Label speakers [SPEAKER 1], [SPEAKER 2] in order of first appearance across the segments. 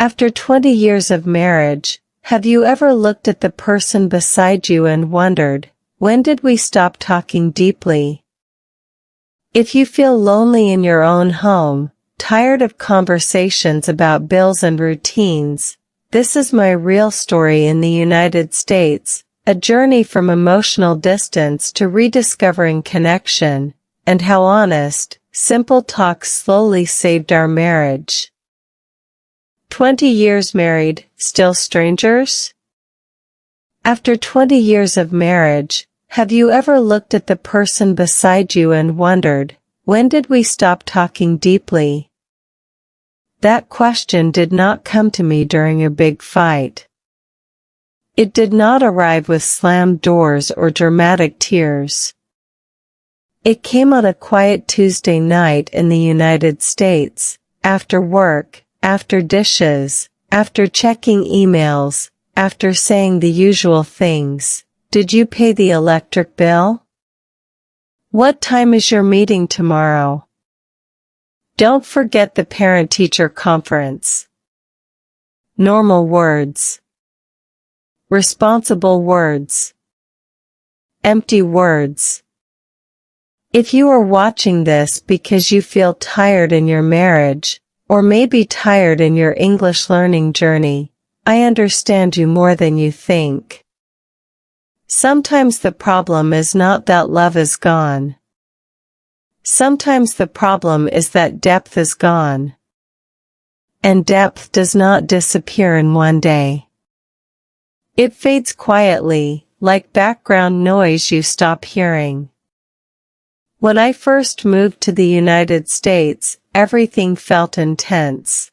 [SPEAKER 1] After 20 years of marriage, have you ever looked at the person beside you and wondered, when did we stop talking deeply? If you feel lonely in your own home, tired of conversations about bills and routines, this is my real story in the United States, a journey from emotional distance to rediscovering connection, and how honest, simple talk slowly saved our marriage. 20 years married, still strangers? After 20 years of marriage, have you ever looked at the person beside you and wondered, when did we stop talking deeply? That question did not come to me during a big fight. It did not arrive with slammed doors or dramatic tears. It came on a quiet Tuesday night in the United States, after work, after dishes, after checking emails, after saying the usual things. Did you pay the electric bill? What time is your meeting tomorrow? Don't forget the parent-teacher conference. Normal words. Responsible words. Empty words. If you are watching this because you feel tired in your marriage, or maybe tired in your English learning journey, I understand you more than you think. Sometimes the problem is not that love is gone. Sometimes the problem is that depth is gone. And depth does not disappear in one day. It fades quietly, like background noise you stop hearing. When I first moved to the United States, everything felt intense.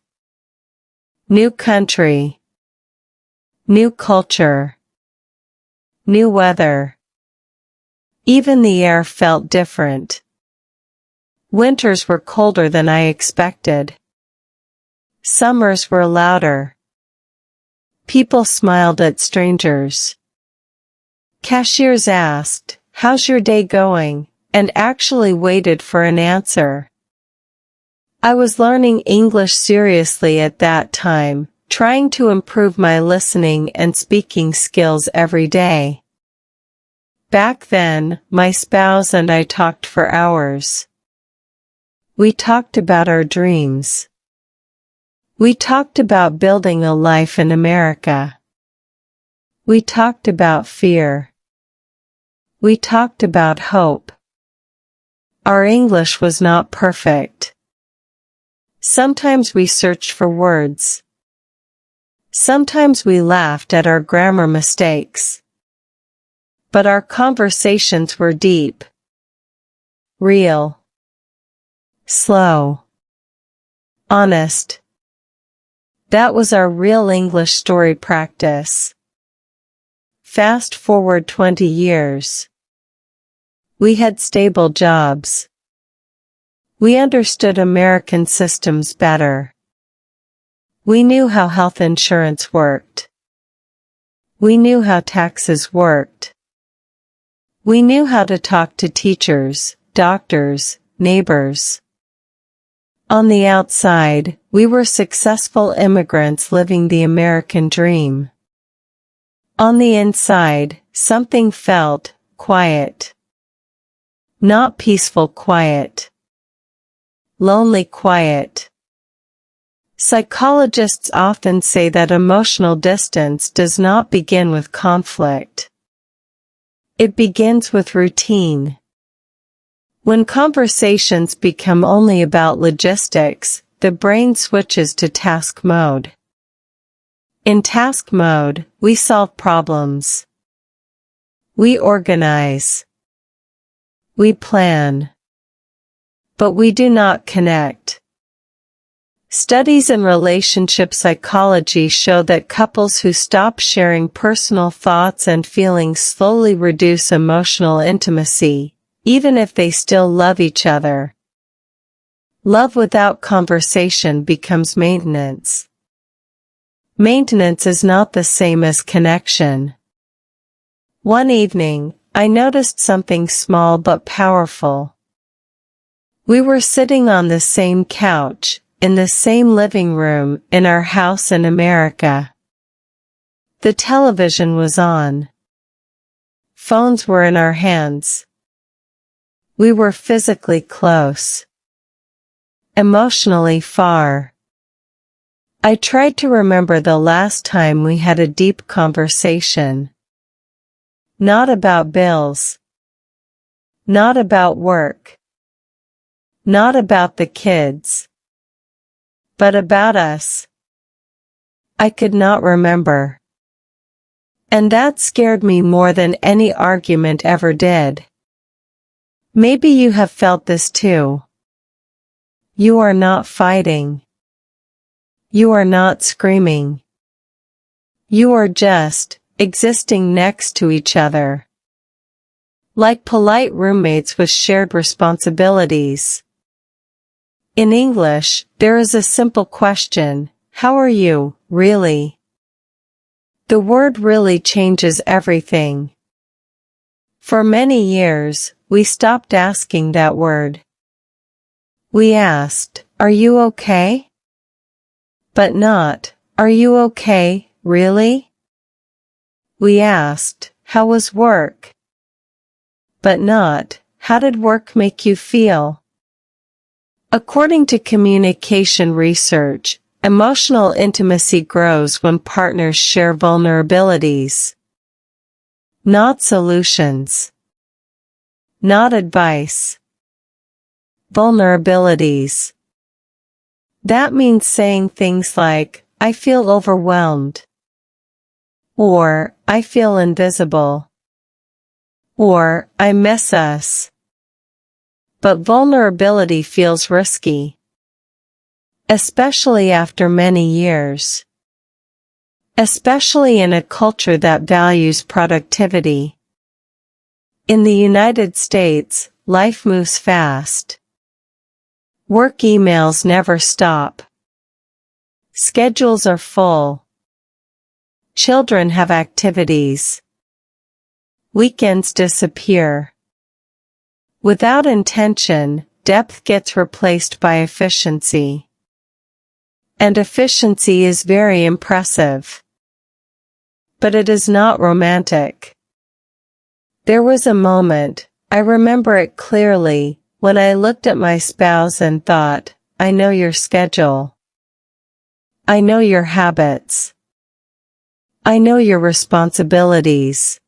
[SPEAKER 1] New country. New culture. New weather. Even the air felt different. Winters were colder than I expected. Summers were louder. People smiled at strangers. Cashiers asked, "How's your day going?" and actually waited for an answer. I was learning English seriously at that time, trying to improve my listening and speaking skills every day. Back then, my spouse and I talked for hours. We talked about our dreams. We talked about building a life in America. We talked about fear. We talked about hope. Our English was not perfect. Sometimes we searched for words. Sometimes we laughed at our grammar mistakes. But our conversations were deep. Real. Slow. Honest. That was our real English story practice. Fast forward 20 years. We had stable jobs. We understood American systems better. We knew how health insurance worked. We knew how taxes worked. We knew how to talk to teachers, doctors, neighbors. On the outside, we were successful immigrants living the American dream. On the inside, something felt quiet. Not peaceful quiet. Lonely quiet. Psychologists often say that emotional distance does not begin with conflict. It begins with routine. When conversations become only about logistics, the brain switches to task mode. In task mode, we solve problems. We organize. We plan. But we do not connect. Studies in relationship psychology show that couples who stop sharing personal thoughts and feelings slowly reduce emotional intimacy, even if they still love each other. Love without conversation becomes maintenance. Maintenance is not the same as connection. One evening, I noticed something small but powerful. We were sitting on the same couch, in the same living room in our house in America. The television was on. Phones were in our hands. We were physically close. Emotionally far. I tried to remember the last time we had a deep conversation. Not about bills. Not about work. Not about the kids. But about us. I could not remember. And that scared me more than any argument ever did. Maybe you have felt this too. You are not fighting. You are not screaming. You are just existing next to each other. Like polite roommates with shared responsibilities. In English, there is a simple question, how are you, really? The word really changes everything. For many years, we stopped asking that word. We asked, are you okay? But not, are you okay, really? We asked, how was work? But not, how did work make you feel? According to communication research, emotional intimacy grows when partners share vulnerabilities. Not solutions. Not advice. Vulnerabilities. That means saying things like, I feel overwhelmed. Or, I feel invisible. Or, I miss us. But vulnerability feels risky. Especially after many years. Especially in a culture that values productivity. In the United States, life moves fast. Work emails never stop. Schedules are full. Children have activities. Weekends disappear. Without intention, depth gets replaced by efficiency. And efficiency is very impressive. But it is not romantic. There was a moment, I remember it clearly, when I looked at my spouse and thought, I know your schedule. I know your habits. I know your responsibilities.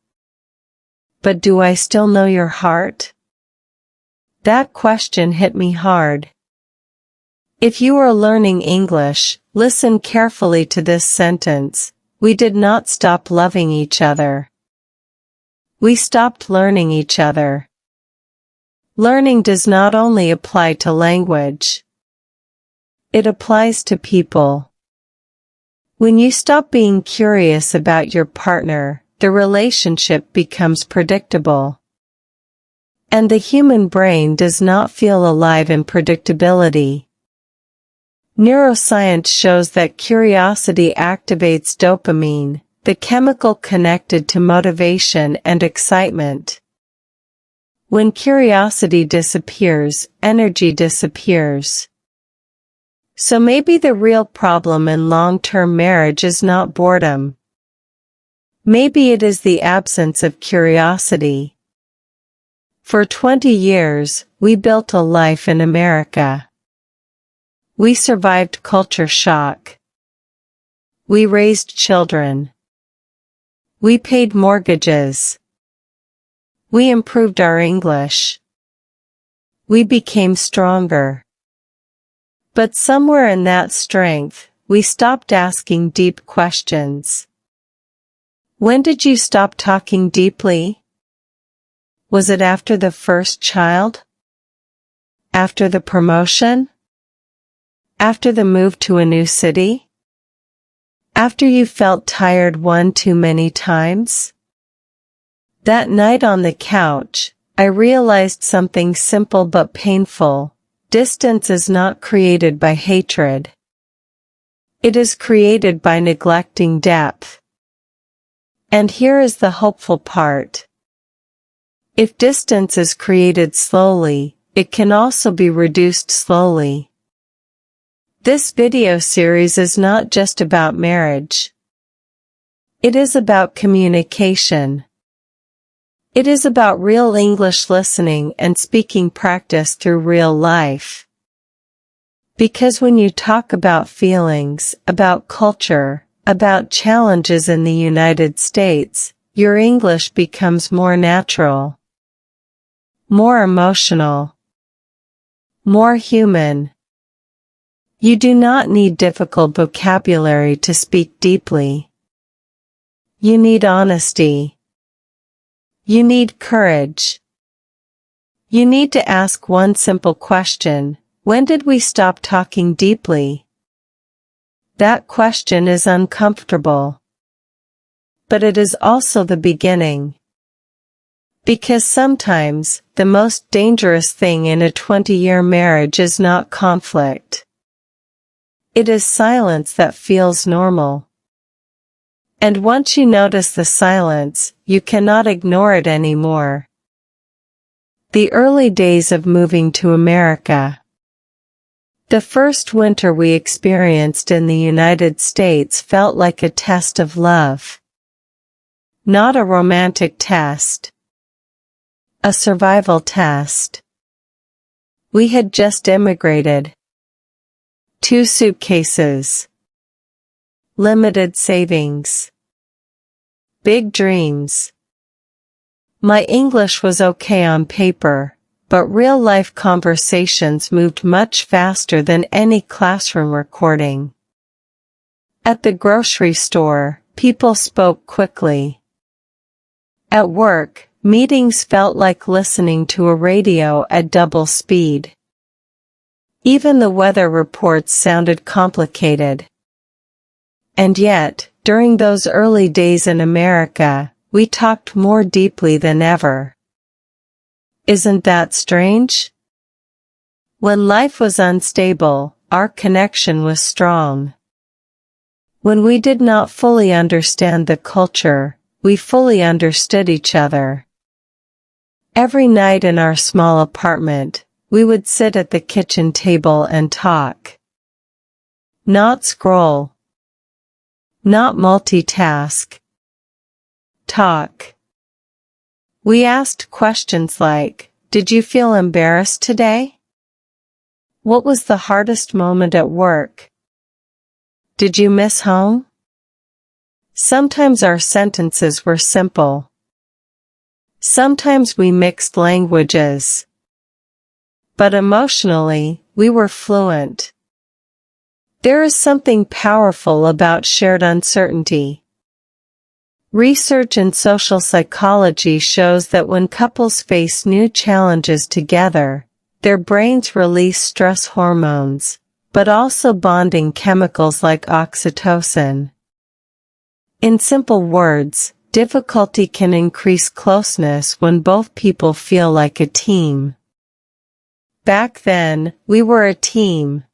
[SPEAKER 1] But do I still know your heart? That question hit me hard. If you are learning English, listen carefully to this sentence. We did not stop loving each other. We stopped learning each other. Learning does not only apply to language. It applies to people. When you stop being curious about your partner, the relationship becomes predictable. And the human brain does not feel alive in predictability. Neuroscience shows that curiosity activates dopamine, the chemical connected to motivation and excitement. When curiosity disappears, energy disappears. So maybe the real problem in long-term marriage is not boredom. Maybe it is the absence of curiosity. For 20 years, we built a life in America. We survived culture shock. We raised children. We paid mortgages. We improved our English. We became stronger. But somewhere in that strength, we stopped asking deep questions. When did you stop talking deeply? Was it after the first child? After the promotion? After the move to a new city? After you felt tired one too many times? That night on the couch, I realized something simple but painful. Distance is not created by hatred. It is created by neglecting depth. And here is the hopeful part. If distance is created slowly, it can also be reduced slowly. This video series is not just about marriage. It is about communication. It is about real English listening and speaking practice through real life. Because when you talk about feelings, about culture, about challenges in the United States, your English becomes more natural, more emotional, more human. You do not need difficult vocabulary to speak deeply. You need honesty. You need courage. You need to ask one simple question: when did we stop talking deeply? That question is uncomfortable. But it is also the beginning. Because sometimes, the most dangerous thing in a 20-year marriage is not conflict. It is silence that feels normal. And once you notice the silence, you cannot ignore it anymore. The early days of moving to America. The first winter we experienced in the United States felt like a test of love. Not a romantic test. A survival test. We had just immigrated. 2 suitcases. Limited savings. Big dreams. My English was okay on paper, but real-life conversations moved much faster than any classroom recording. At the grocery store, people spoke quickly. At work, meetings felt like listening to a radio at double speed. Even the weather reports sounded complicated. And yet, during those early days in America, we talked more deeply than ever. Isn't that strange? When life was unstable, our connection was strong. When we did not fully understand the culture, we fully understood each other. Every night in our small apartment, we would sit at the kitchen table and talk. Not scroll. Not multitask. Talk. We asked questions like, did you feel embarrassed today? What was the hardest moment at work? Did you miss home? Sometimes our sentences were simple. Sometimes we mixed languages. But emotionally, we were fluent. There is something powerful about shared uncertainty. Research in social psychology shows that when couples face new challenges together, their brains release stress hormones, but also bonding chemicals like oxytocin. In simple words, difficulty can increase closeness when both people feel like a team. Back then, we were a team.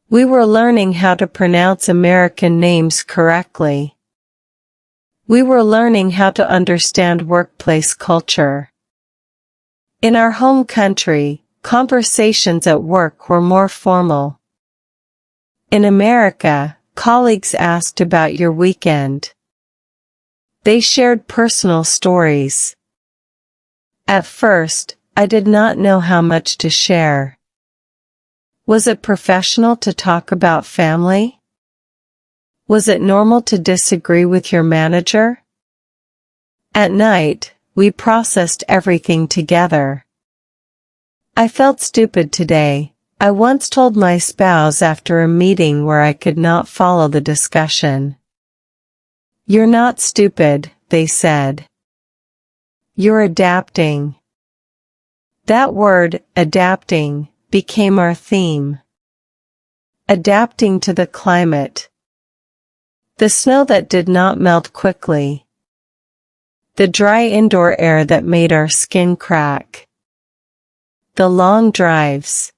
[SPEAKER 1] We were learning how to pronounce American names correctly. We were learning how to understand workplace culture. In our home country, conversations at work were more formal. In America, colleagues asked about your weekend. They shared personal stories. At first, I did not know how much to share. Was it professional to talk about family? Was it normal to disagree with your manager? At night, we processed everything together. I felt stupid today, I once told my spouse after a meeting where I could not follow the discussion. You're not stupid, they said. You're adapting. That word, adapting, became our theme. Adapting to the climate. The snow that did not melt quickly. The dry indoor air that made our skin crack. The long drives.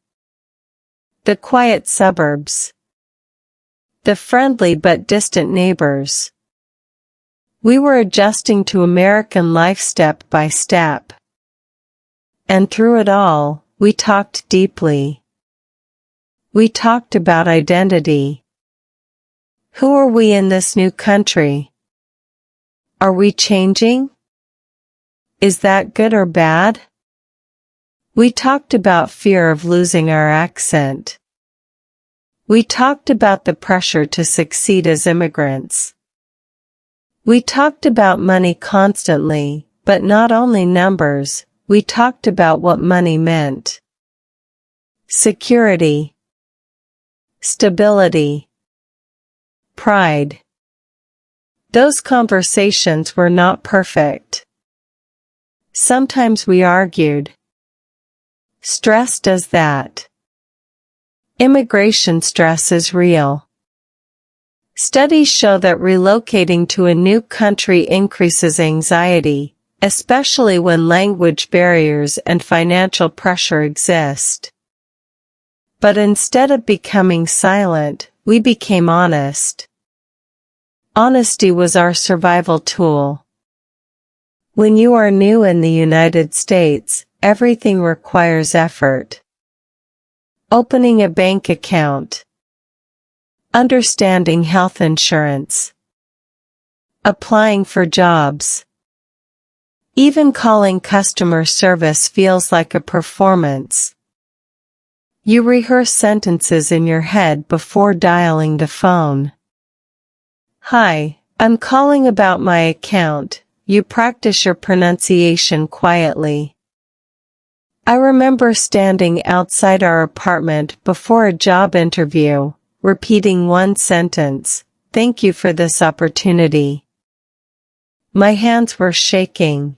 [SPEAKER 1] The quiet suburbs. The friendly but distant neighbors. We were adjusting to American life step by step. And through it all, we talked deeply. We talked about identity. Who are we in this new country? Are we changing? Is that good or bad? We talked about fear of losing our accent. We talked about the pressure to succeed as immigrants. We talked about money constantly, but not only numbers, we talked about what money meant. Security, stability, pride. Those conversations were not perfect. Sometimes we argued. Stress does that. Immigration stress is real. Studies show that relocating to a new country increases anxiety, especially when language barriers and financial pressure exist. But instead of becoming silent, we became honest. Honesty was our survival tool. When you are new in the United States, everything requires effort. Opening a bank account. Understanding health insurance. Applying for jobs. Even calling customer service feels like a performance. You rehearse sentences in your head before dialing the phone. Hi, I'm calling about my account. You practice your pronunciation quietly. I remember standing outside our apartment before a job interview, repeating one sentence, "Thank you for this opportunity." My hands were shaking.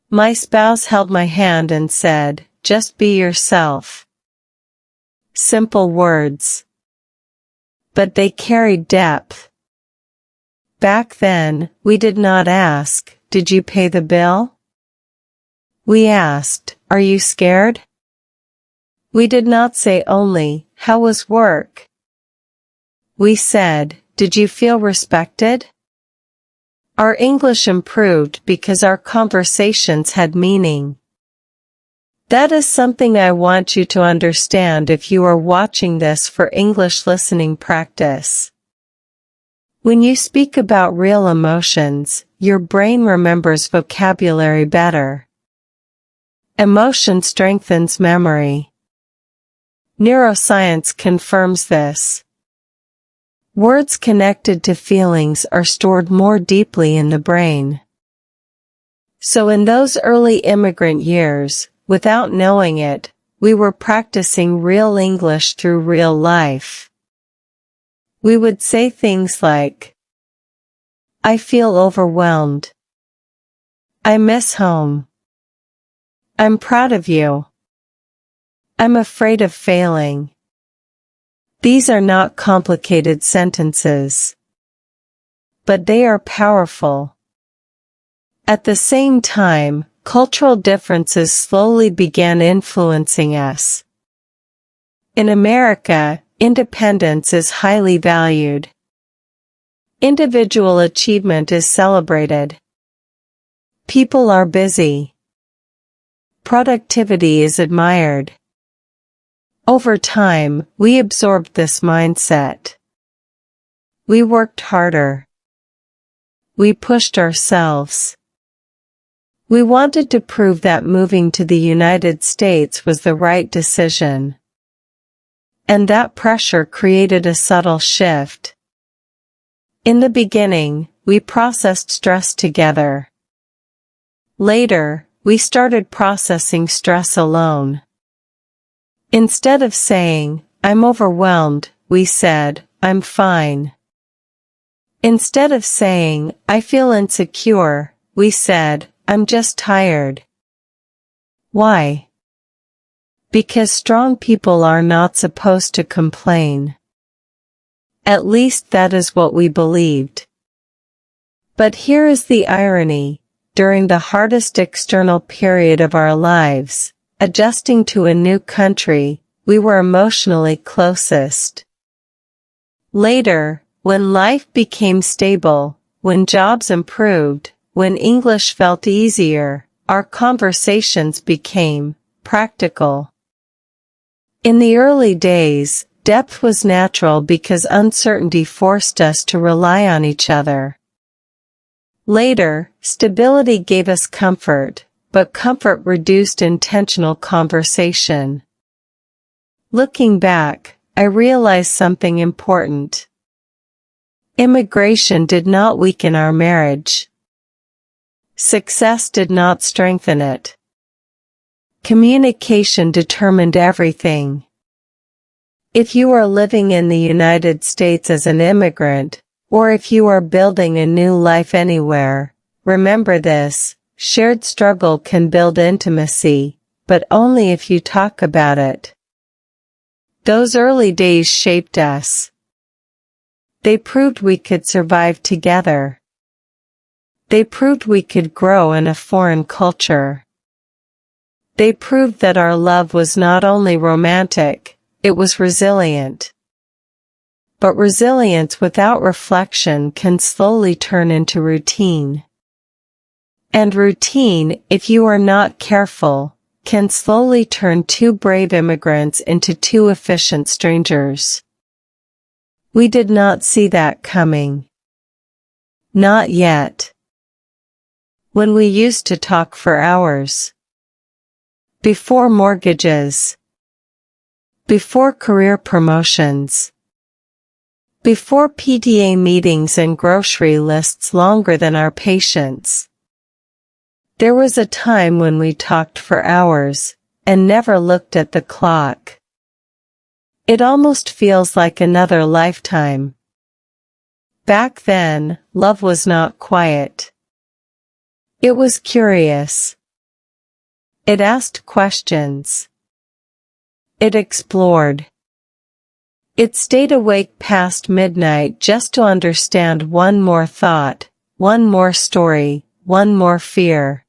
[SPEAKER 1] My spouse held my hand and said, "Just be yourself." Simple words. But they carried depth. Back then, we did not ask, "Did you pay the bill?" We asked, "Are you scared?" We did not say only, "How was work?" We said, "Did you feel respected?" Our English improved because our conversations had meaning. That is something I want you to understand if you are watching this for English listening practice. When you speak about real emotions, your brain remembers vocabulary better. Emotion strengthens memory. Neuroscience confirms this. Words connected to feelings are stored more deeply in the brain. So in those early immigrant years, without knowing it, we were practicing real English through real life. We would say things like, "I feel overwhelmed." "I miss home." "I'm proud of you." "I'm afraid of failing." These are not complicated sentences. But they are powerful. At the same time, cultural differences slowly began influencing us. In America, independence is highly valued. Individual achievement is celebrated. People are busy. Productivity is admired. Over time, we absorbed this mindset. We worked harder. We pushed ourselves. We wanted to prove that moving to the United States was the right decision. And that pressure created a subtle shift. In the beginning, we processed stress together. Later, we started processing stress alone. Instead of saying, "I'm overwhelmed," we said, "I'm fine." Instead of saying, "I feel insecure," we said, "I'm just tired." Why? Because strong people are not supposed to complain. At least that is what we believed. But here is the irony. During the hardest external period of our lives, adjusting to a new country, we were emotionally closest. Later, when life became stable, when jobs improved, when English felt easier, our conversations became practical. In the early days, depth was natural because uncertainty forced us to rely on each other. Later, stability gave us comfort, but comfort reduced intentional conversation. Looking back, I realized something important. Immigration did not weaken our marriage. Success did not strengthen it. Communication determined everything. If you are living in the United States as an immigrant, or if you are building a new life anywhere, remember this: shared struggle can build intimacy, but only if you talk about it. Those early days shaped us. They proved we could survive together. They proved we could grow in a foreign culture. They proved that our love was not only romantic, it was resilient. But resilience without reflection can slowly turn into routine. And routine, if you are not careful, can slowly turn two brave immigrants into two efficient strangers. We did not see that coming. Not yet. When we used to talk for hours. Before mortgages. Before career promotions. Before PTA meetings and grocery lists longer than our patience. There was a time when we talked for hours, and never looked at the clock. It almost feels like another lifetime. Back then, love was not quiet. It was curious. It asked questions. It explored. It stayed awake past midnight just to understand one more thought, one more story, one more fear.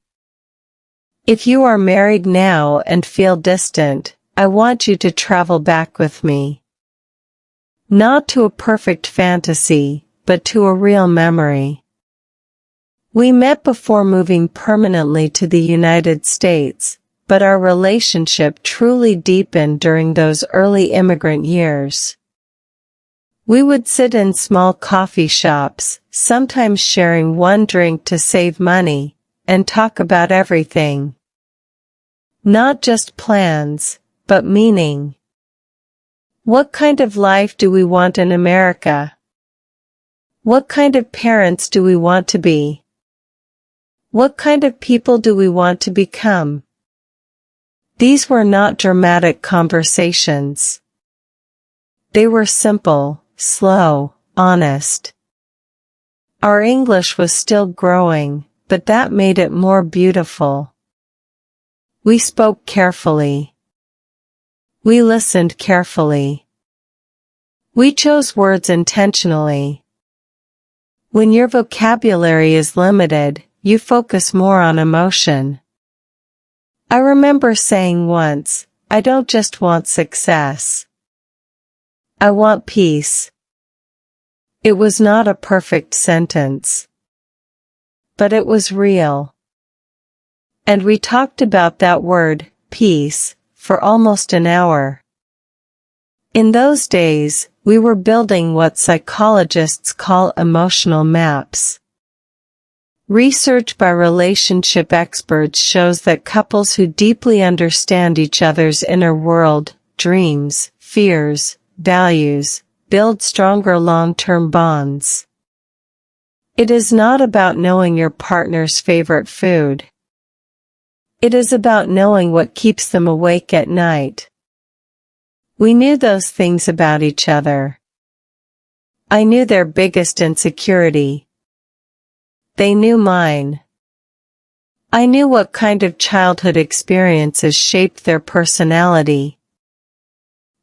[SPEAKER 1] If you are married now and feel distant, I want you to travel back with me. Not to a perfect fantasy, but to a real memory. We met before moving permanently to the United States, but our relationship truly deepened during those early immigrant years. We would sit in small coffee shops, sometimes sharing one drink to save money, and talk about everything. Not just plans, but meaning. What kind of life do we want in America? What kind of parents do we want to be? What kind of people do we want to become? These were not dramatic conversations. They were simple, slow, honest. Our English was still growing, but that made it more beautiful. We spoke carefully. We listened carefully. We chose words intentionally. When your vocabulary is limited, you focus more on emotion. I remember saying once, I don't just want success. I want peace. It was not a perfect sentence. But it was real. And we talked about that word, peace, for almost an hour. In those days, we were building what psychologists call emotional maps. Research by relationship experts shows that couples who deeply understand each other's inner world, dreams, fears, values, build stronger long-term bonds. It is not about knowing your partner's favorite food. It is about knowing what keeps them awake at night. We knew those things about each other. I knew their biggest insecurity. They knew mine. I knew what kind of childhood experiences shaped their personality.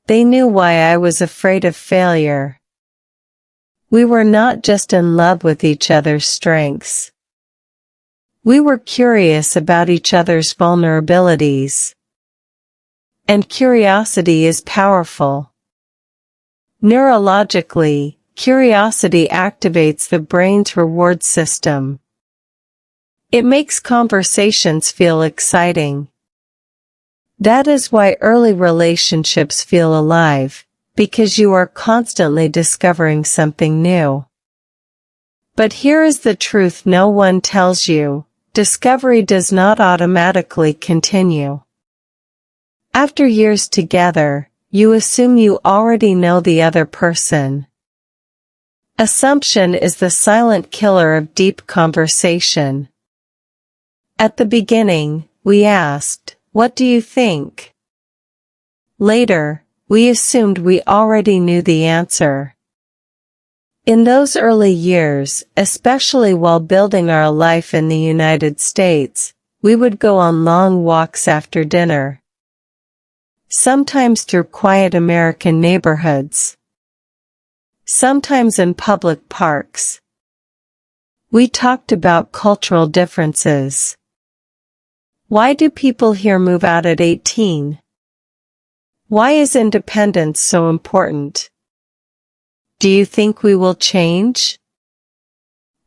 [SPEAKER 1] They knew why I was afraid of failure. We were not just in love with each other's strengths. We were curious about each other's vulnerabilities. And curiosity is powerful. Neurologically, curiosity activates the brain's reward system. It makes conversations feel exciting. That is why early relationships feel alive, because you are constantly discovering something new. But here is the truth no one tells you: discovery does not automatically continue. After years together, you assume you already know the other person. Assumption is the silent killer of deep conversation. At the beginning, we asked, "What do you think?" Later, we assumed we already knew the answer. In those early years, especially while building our life in the United States, we would go on long walks after dinner. Sometimes through quiet American neighborhoods. Sometimes in public parks. We talked about cultural differences. Why do people here move out at 18? Why is independence so important? Do you think we will change?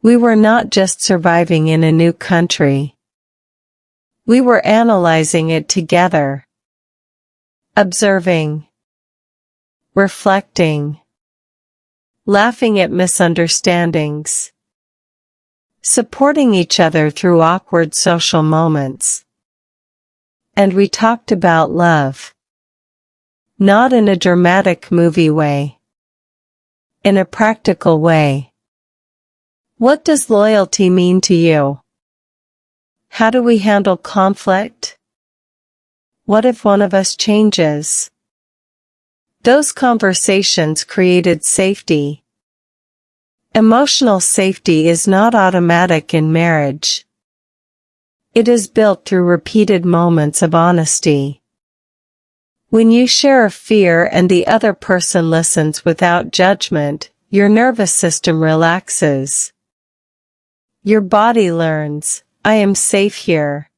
[SPEAKER 1] We were not just surviving in a new country. We were analyzing it together. Observing. Reflecting. Laughing at misunderstandings. Supporting each other through awkward social moments. And we talked about love. Not in a dramatic movie way. In a practical way. What does loyalty mean to you? How do we handle conflict? What if one of us changes? Those conversations created safety. Emotional safety is not automatic in marriage. It is built through repeated moments of honesty. When you share a fear and the other person listens without judgment, your nervous system relaxes. Your body learns, "I am safe here."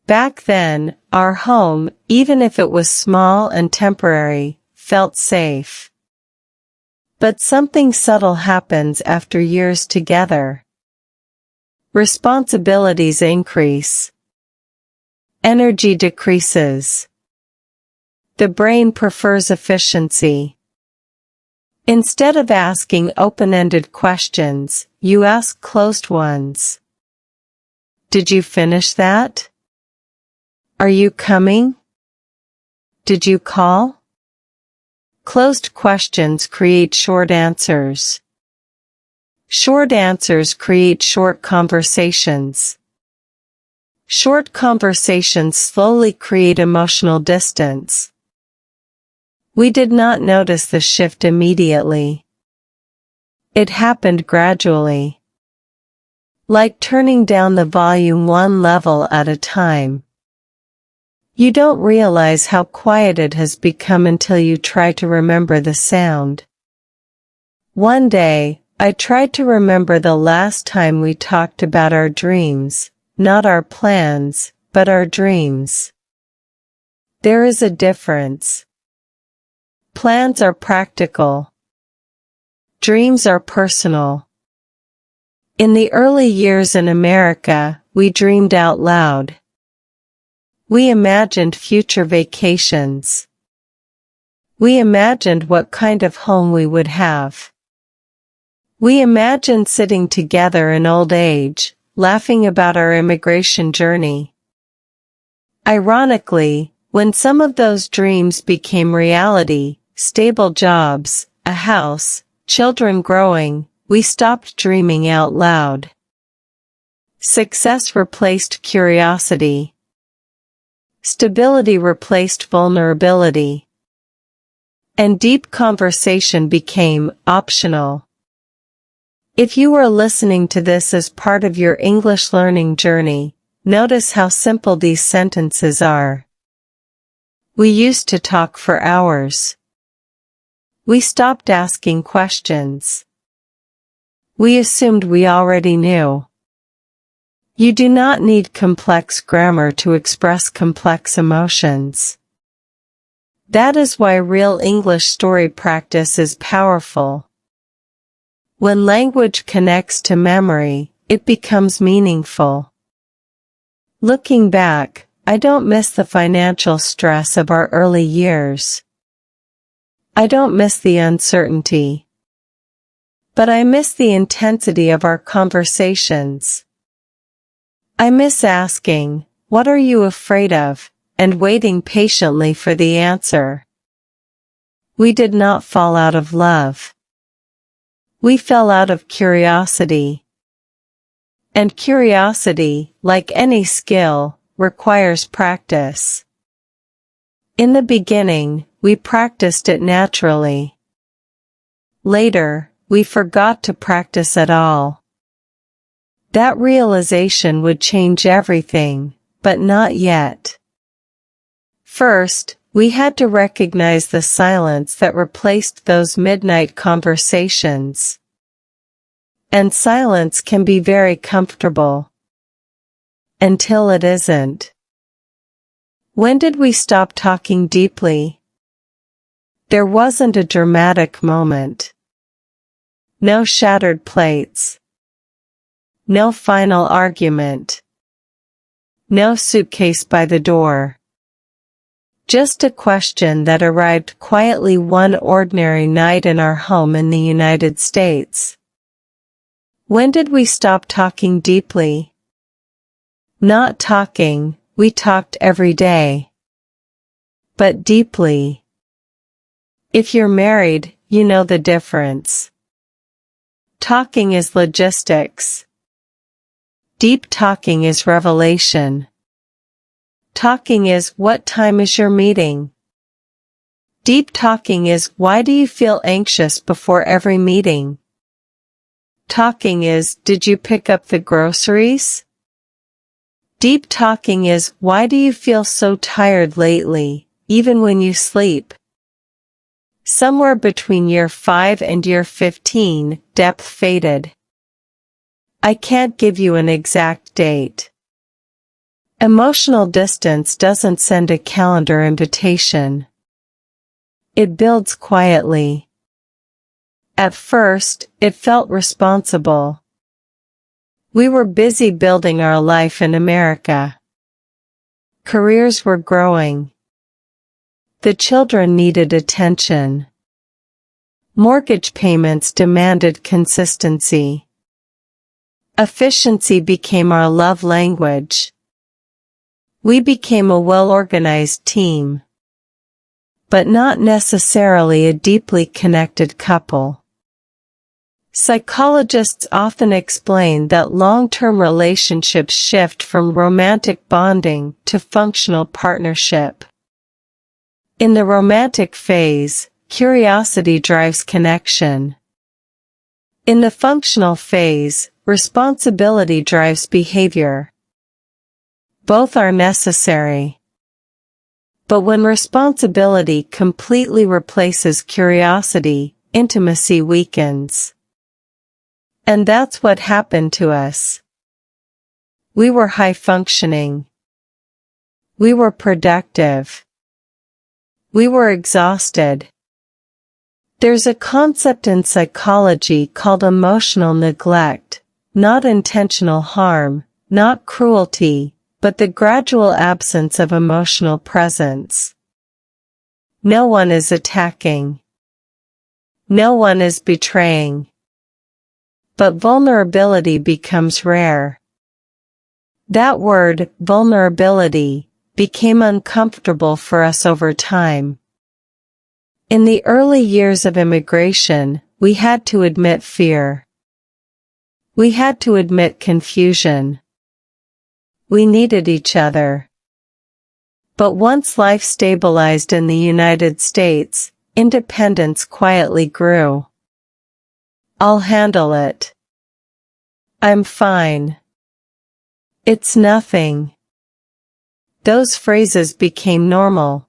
[SPEAKER 1] Back then, our home, even if it was small and temporary, felt safe. But something subtle happens after years together. Responsibilities increase. Energy decreases. The brain prefers efficiency. Instead of asking open-ended questions, you ask closed ones. Did you finish that? Are you coming? Did you call? Closed questions create short answers. Short answers create short conversations. Short conversations slowly create emotional distance. We did not notice the shift immediately. It happened gradually. Like turning down the volume one level at a time. You don't realize how quiet it has become until you try to remember the sound. One day, I tried to remember the last time we talked about our dreams, not our plans, but our dreams. There is a difference. Plans are practical. Dreams are personal. In the early years in America, we dreamed out loud. We imagined future vacations. We imagined what kind of home we would have. We imagined sitting together in old age, laughing about our immigration journey. Ironically, when some of those dreams became reality, stable jobs, a house, children growing, we stopped dreaming out loud. Success replaced curiosity. Stability replaced vulnerability. And deep conversation became optional. If you are listening to this as part of your English learning journey, notice how simple these sentences are. We used to talk for hours. We stopped asking questions. We assumed we already knew. You do not need complex grammar to express complex emotions. That is why real English story practice is powerful. When language connects to memory, it becomes meaningful. Looking back, I don't miss the financial stress of our early years. I don't miss the uncertainty. But I miss the intensity of our conversations. I miss asking, "What are you afraid of?" and waiting patiently for the answer. We did not fall out of love. We fell out of curiosity. And curiosity, like any skill, requires practice. In the beginning, we practiced it naturally. Later, we forgot to practice at all. That realization would change everything, but not yet. First, we had to recognize the silence that replaced those midnight conversations. And silence can be very comfortable. Until it isn't. When did we stop talking deeply? There wasn't a dramatic moment. No shattered plates. No final argument. No suitcase by the door. Just a question that arrived quietly one ordinary night in our home in the United States. When did we stop talking deeply? Not talking, we talked every day. But deeply. If you're married, you know the difference. Talking is logistics. Deep talking is revelation. Talking is, "What time is your meeting?" Deep talking is, "Why do you feel anxious before every meeting?" Talking is, "Did you pick up the groceries?" Deep talking is, "Why do you feel so tired lately, even when you sleep?" Somewhere between year 5 and year 15, depth faded. I can't give you an exact date. Emotional distance doesn't send a calendar invitation. It builds quietly. At first, it felt responsible. We were busy building our life in America. Careers were growing. The children needed attention. Mortgage payments demanded consistency. Efficiency became our love language. We became a well-organized team. But not necessarily a deeply connected couple. Psychologists often explain that long-term relationships shift from romantic bonding to functional partnership. In the romantic phase, curiosity drives connection. In the functional phase, responsibility drives behavior. Both are necessary. But when responsibility completely replaces curiosity, intimacy weakens. And that's what happened to us. We were high-functioning. We were productive. We were exhausted. There's a concept in psychology called emotional neglect, not intentional harm, not cruelty, but the gradual absence of emotional presence. No one is attacking. No one is betraying. But vulnerability becomes rare. That word, vulnerability, became uncomfortable for us over time. In the early years of immigration, we had to admit fear. We had to admit confusion. We needed each other. But once life stabilized in the United States, independence quietly grew. "I'll handle it. I'm fine. It's nothing." Those phrases became normal.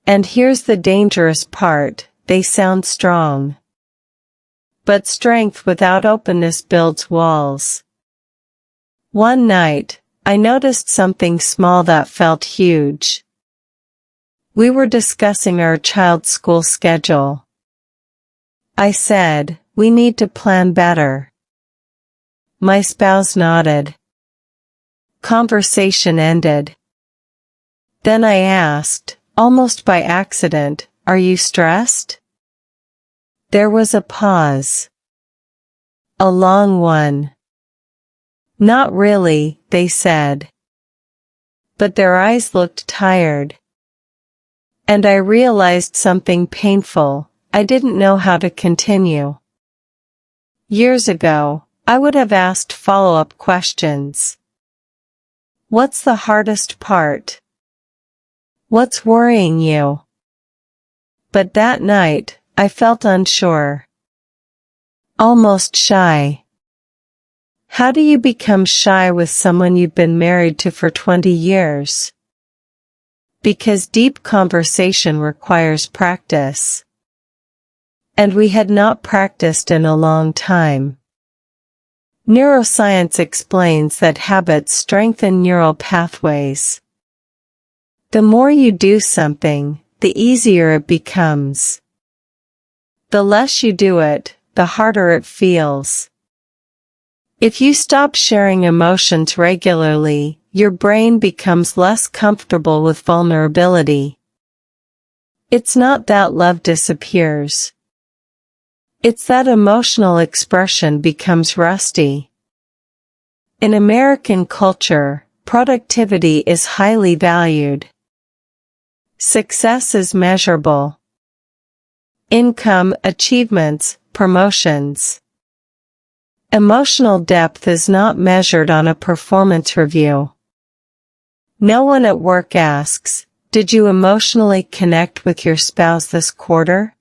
[SPEAKER 1] And here's the dangerous part, they sound strong. But strength without openness builds walls. One night, I noticed something small that felt huge. We were discussing our child's school schedule. I said, "We need to plan better." My spouse nodded. Conversation ended. Then I asked, almost by accident, "Are you stressed?" There was a pause. A long one. "Not really," they said. But their eyes looked tired. And I realized something painful. I didn't know how to continue. Years ago, I would have asked follow-up questions. What's the hardest part? What's worrying you? But that night, I felt unsure. Almost shy. How do you become shy with someone you've been married to for 20 years? Because deep conversation requires practice. And we had not practiced in a long time. Neuroscience explains that habits strengthen neural pathways. The more you do something, the easier it becomes. The less you do it, the harder it feels. If you stop sharing emotions regularly, your brain becomes less comfortable with vulnerability. It's not that love disappears. It's that emotional expression becomes rusty. In American culture, productivity is highly valued. Success is measurable. Income, achievements, promotions. Emotional depth is not measured on a performance review. No one at work asks, "Did you emotionally connect with your spouse this quarter?"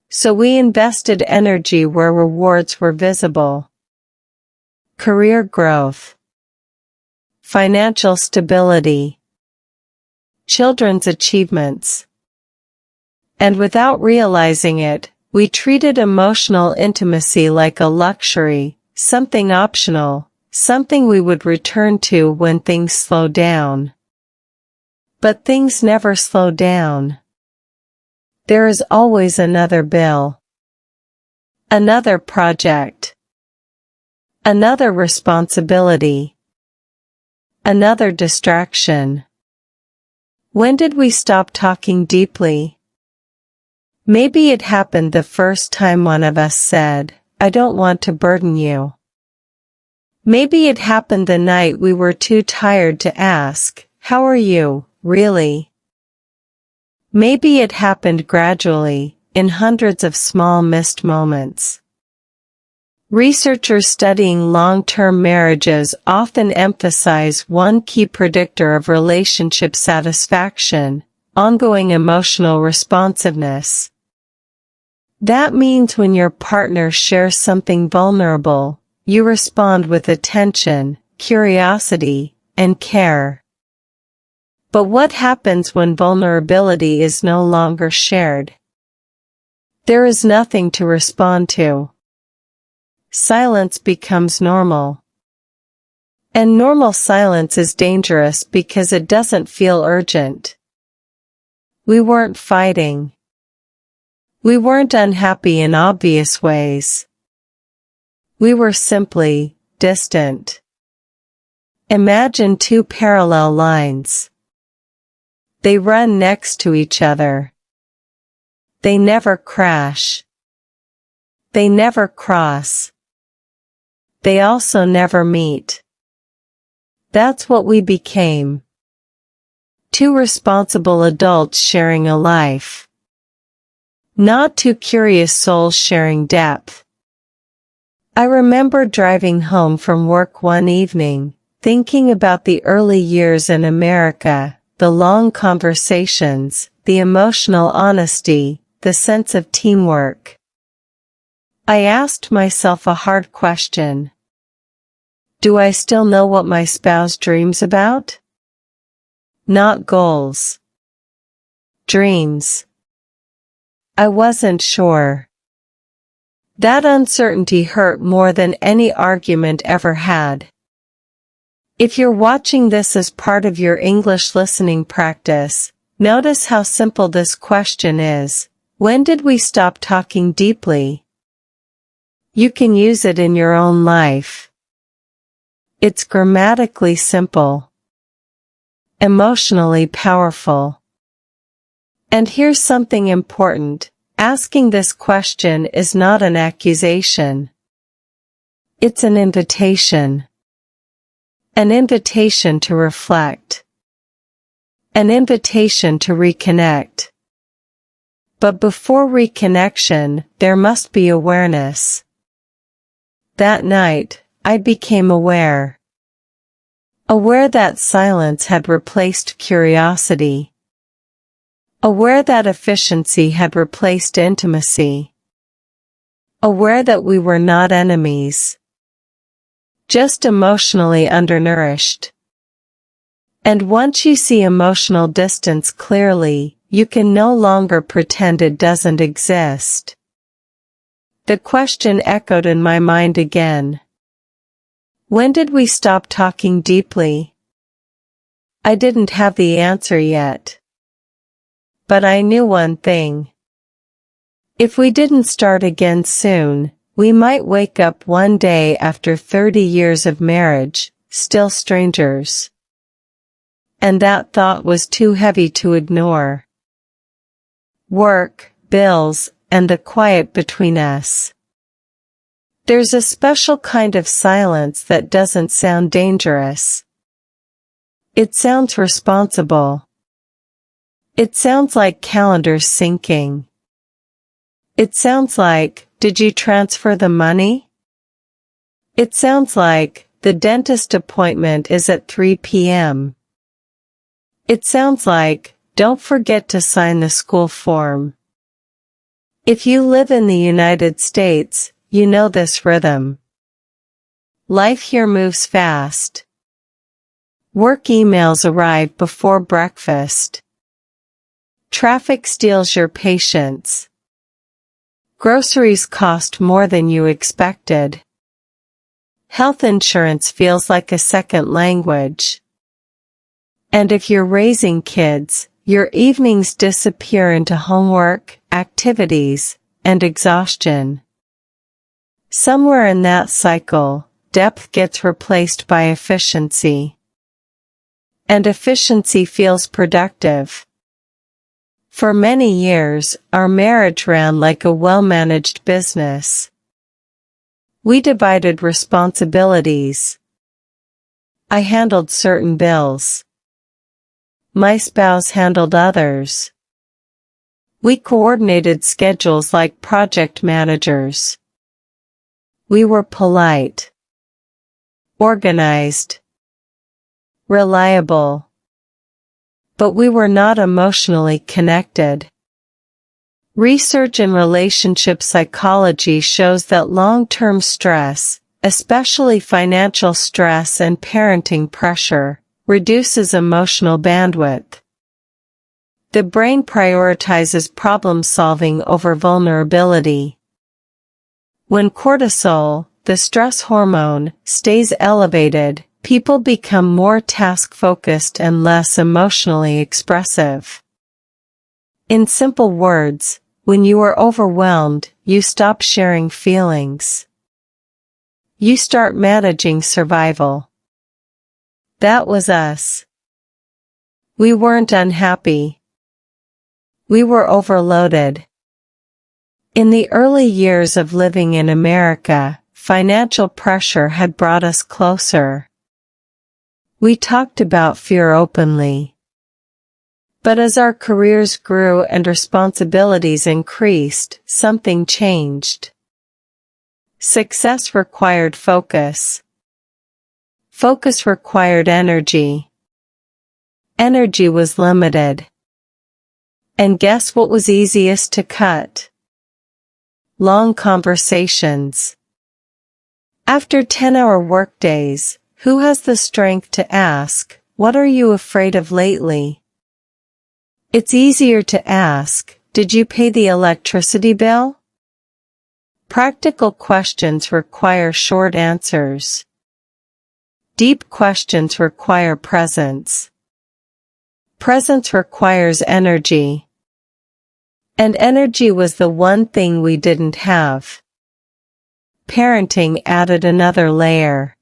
[SPEAKER 1] So we invested energy where rewards were visible. Career growth. Financial stability. Children's achievements. And without realizing it, we treated emotional intimacy like a luxury, something optional, something we would return to when things slow down. But things never slow down. There is always another bill. Another project. Another responsibility. Another distraction. When did we stop talking deeply? Maybe it happened the first time one of us said, "I don't want to burden you." Maybe it happened the night we were too tired to ask, "How are you, really?" Maybe it happened gradually, in hundreds of small missed moments. Researchers studying long-term marriages often emphasize one key predictor of relationship satisfaction: ongoing emotional responsiveness. That means when your partner shares something vulnerable, you respond with attention, curiosity, and care. But what happens when vulnerability is no longer shared? There is nothing to respond to. Silence becomes normal. And normal silence is dangerous because it doesn't feel urgent. We weren't fighting. We weren't unhappy in obvious ways. We were simply distant. Imagine two parallel lines. They run next to each other. They never crash. They never cross. They also never meet. That's what we became. Two responsible adults sharing a life. Not two curious souls sharing depth. I remember driving home from work one evening, thinking about the early years in America, the long conversations, the emotional honesty, the sense of teamwork. I asked myself a hard question. Do I still know what my spouse dreams about? Not goals. Dreams. I wasn't sure. That uncertainty hurt more than any argument ever had. If you're watching this as part of your English listening practice, notice how simple this question is. When did we stop talking deeply? You can use it in your own life. It's grammatically simple. emotionally powerful. And here's something important. Asking this question is not an accusation. It's an invitation. An invitation to reflect. An invitation to reconnect. But before reconnection, there must be awareness. That night, I became aware. Aware that silence had replaced curiosity. Aware that efficiency had replaced intimacy. Aware that we were not enemies. Just emotionally undernourished. And once you see emotional distance clearly, you can no longer pretend it doesn't exist. The question echoed in my mind again. When did we stop talking deeply? I didn't have the answer yet. But I knew one thing. If we didn't start again soon, we might wake up one day after 30 years of marriage, still strangers. And that thought was too heavy to ignore. Work, bills, and the quiet between us. There's a special kind of silence that doesn't sound dangerous. It sounds responsible. It sounds like calendars syncing. It sounds like, did you transfer the money? It sounds like, the dentist appointment is at 3 p.m. It sounds like, don't forget to sign the school form. If you live in the United States, you know this rhythm. Life here moves fast. Work emails arrive before breakfast. Traffic steals your patience. Groceries cost more than you expected. Health insurance feels like a second language. And if you're raising kids, your evenings disappear into homework, activities, and exhaustion. Somewhere in that cycle, depth gets replaced by efficiency. And efficiency feels productive. For many years, our marriage ran like a well-managed business. We divided responsibilities. I handled certain bills. My spouse handled others. We coordinated schedules like project managers. We were polite, organized, reliable. But we were not emotionally connected. Research in relationship psychology shows that long-term stress, especially financial stress and parenting pressure, reduces emotional bandwidth. The brain prioritizes problem-solving over vulnerability. When cortisol, the stress hormone, stays elevated, people become more task-focused and less emotionally expressive. In simple words, when you are overwhelmed, you stop sharing feelings. You start managing survival. That was us. We weren't unhappy. We were overloaded. In the early years of living in America, financial pressure had brought us closer. We talked about fear openly. But as our careers grew and responsibilities increased, something changed. Success required focus. Focus required energy. Energy was limited. And guess what was easiest to cut? Long conversations. After 10-hour workdays, who has the strength to ask, "What are you afraid of lately?" It's easier to ask, "Did you pay the electricity bill?" Practical questions require short answers. Deep questions require presence. Presence requires energy. And energy was the one thing we didn't have. Parenting added another layer.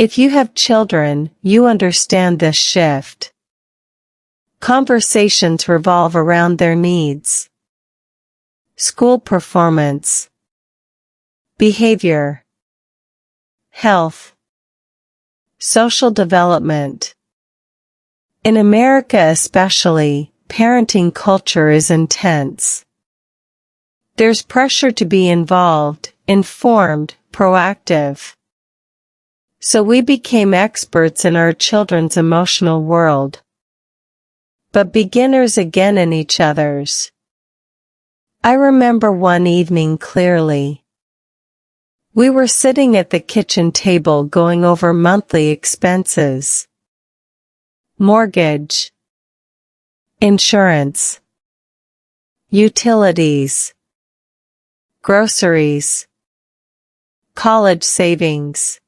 [SPEAKER 1] If you have children, you understand this shift. Conversations revolve around their needs. School performance, behavior, health, social development. In America especially, parenting culture is intense. There's pressure to be involved, informed, proactive. So we became experts in our children's emotional world, but beginners again in each other's. I remember one evening clearly. We were sitting at the kitchen table going over monthly expenses. Mortgage, insurance, utilities, groceries, college savings.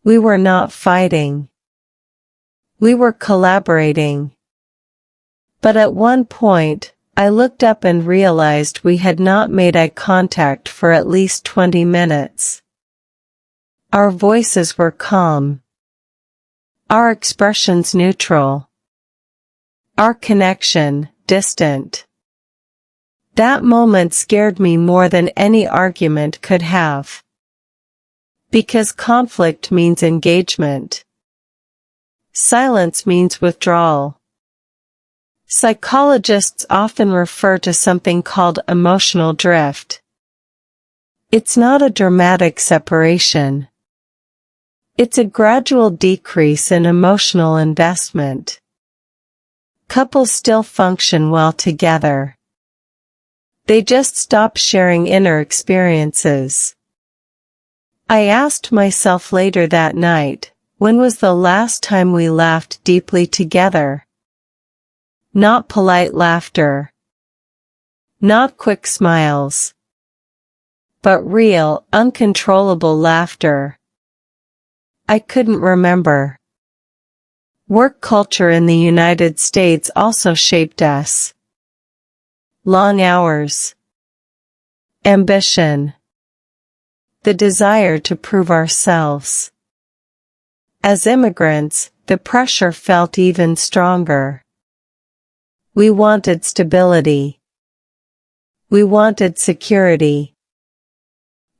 [SPEAKER 1] We were not fighting. We were collaborating. But at one point, I looked up and realized we had not made eye contact for at least 20 minutes. Our voices were calm. Our expressions neutral. Our connection, distant. That moment scared me more than any argument could have. Because conflict means engagement. Silence means withdrawal. Psychologists often refer to something called emotional drift. It's not a dramatic separation. It's a gradual decrease in emotional investment. Couples still function well together. They just stop sharing inner experiences. I asked myself later that night, when was the last time we laughed deeply together? Not polite laughter. Not quick smiles. But real, uncontrollable laughter. I couldn't remember. Work culture in the United States also shaped us. Long hours. Ambition. The desire to prove ourselves. As immigrants, the pressure felt even stronger. We wanted stability. We wanted security.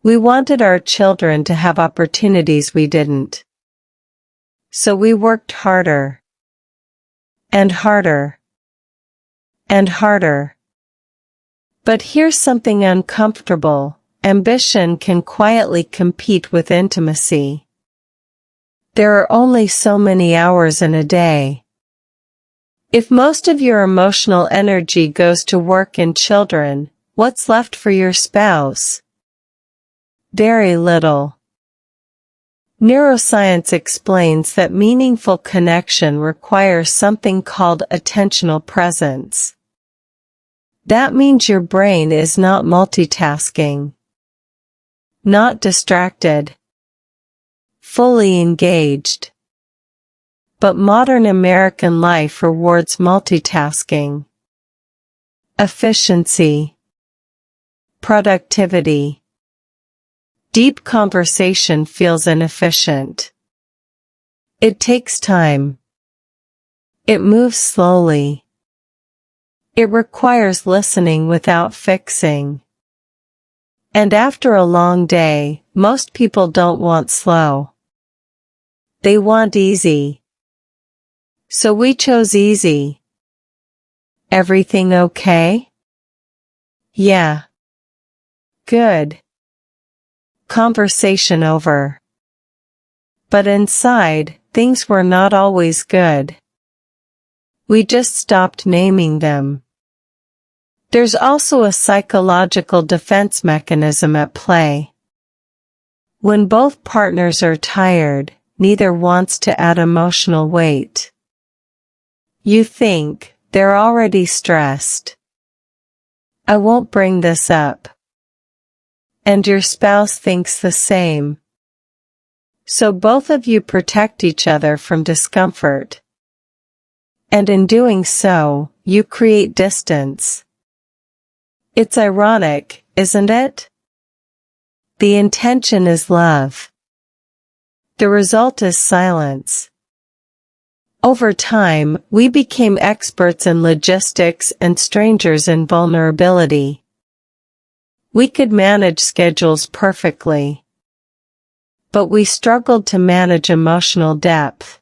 [SPEAKER 1] We wanted our children to have opportunities we didn't. So we worked harder. And harder. And harder. But here's something uncomfortable. Ambition can quietly compete with intimacy. There are only so many hours in a day. If most of your emotional energy goes to work and children, what's left for your spouse? Very little. Neuroscience explains that meaningful connection requires something called attentional presence. That means your brain is not multitasking. Not distracted. Fully engaged. But modern American life rewards multitasking. Efficiency. Productivity. Deep conversation feels inefficient. It takes time. It moves slowly. It requires listening without fixing. And after a long day, most people don't want slow. They want easy. So we chose easy. Everything okay? Yeah. Good. Conversation over. But inside, things were not always good. We just stopped naming them. There's also a psychological defense mechanism at play. When both partners are tired, neither wants to add emotional weight. You think, they're already stressed. I won't bring this up. And your spouse thinks the same. So both of you protect each other from discomfort. And in doing so, you create distance. It's ironic, isn't it? The intention is love. The result is silence. Over time, we became experts in logistics and strangers in vulnerability. We could manage schedules perfectly. But we struggled to manage emotional depth.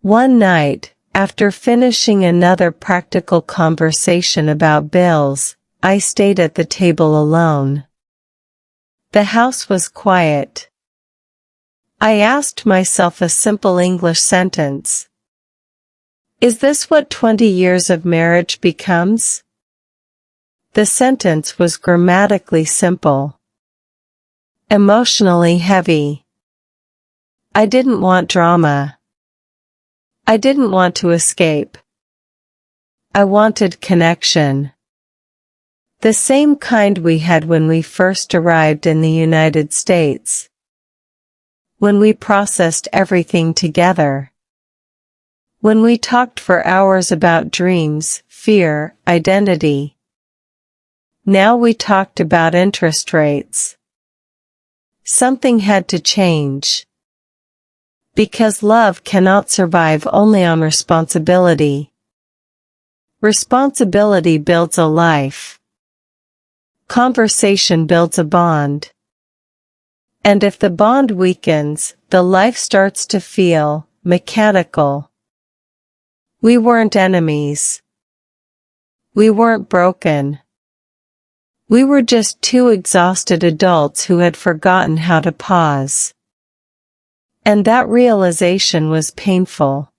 [SPEAKER 1] One night, after finishing another practical conversation about bills, I stayed at the table alone. The house was quiet. I asked myself a simple English sentence. Is this what 20 years of marriage becomes? The sentence was grammatically simple. Emotionally heavy. I didn't want drama. I didn't want to escape. I wanted connection. The same kind we had when we first arrived in the United States. When we processed everything together. When we talked for hours about dreams, fear, identity. Now we talked about interest rates. Something had to change. Because love cannot survive only on responsibility. Responsibility builds a life. Conversation builds a bond. And if the bond weakens, the life starts to feel mechanical. We weren't enemies. We weren't broken. We were just two exhausted adults who had forgotten how to pause. And that realization was painful.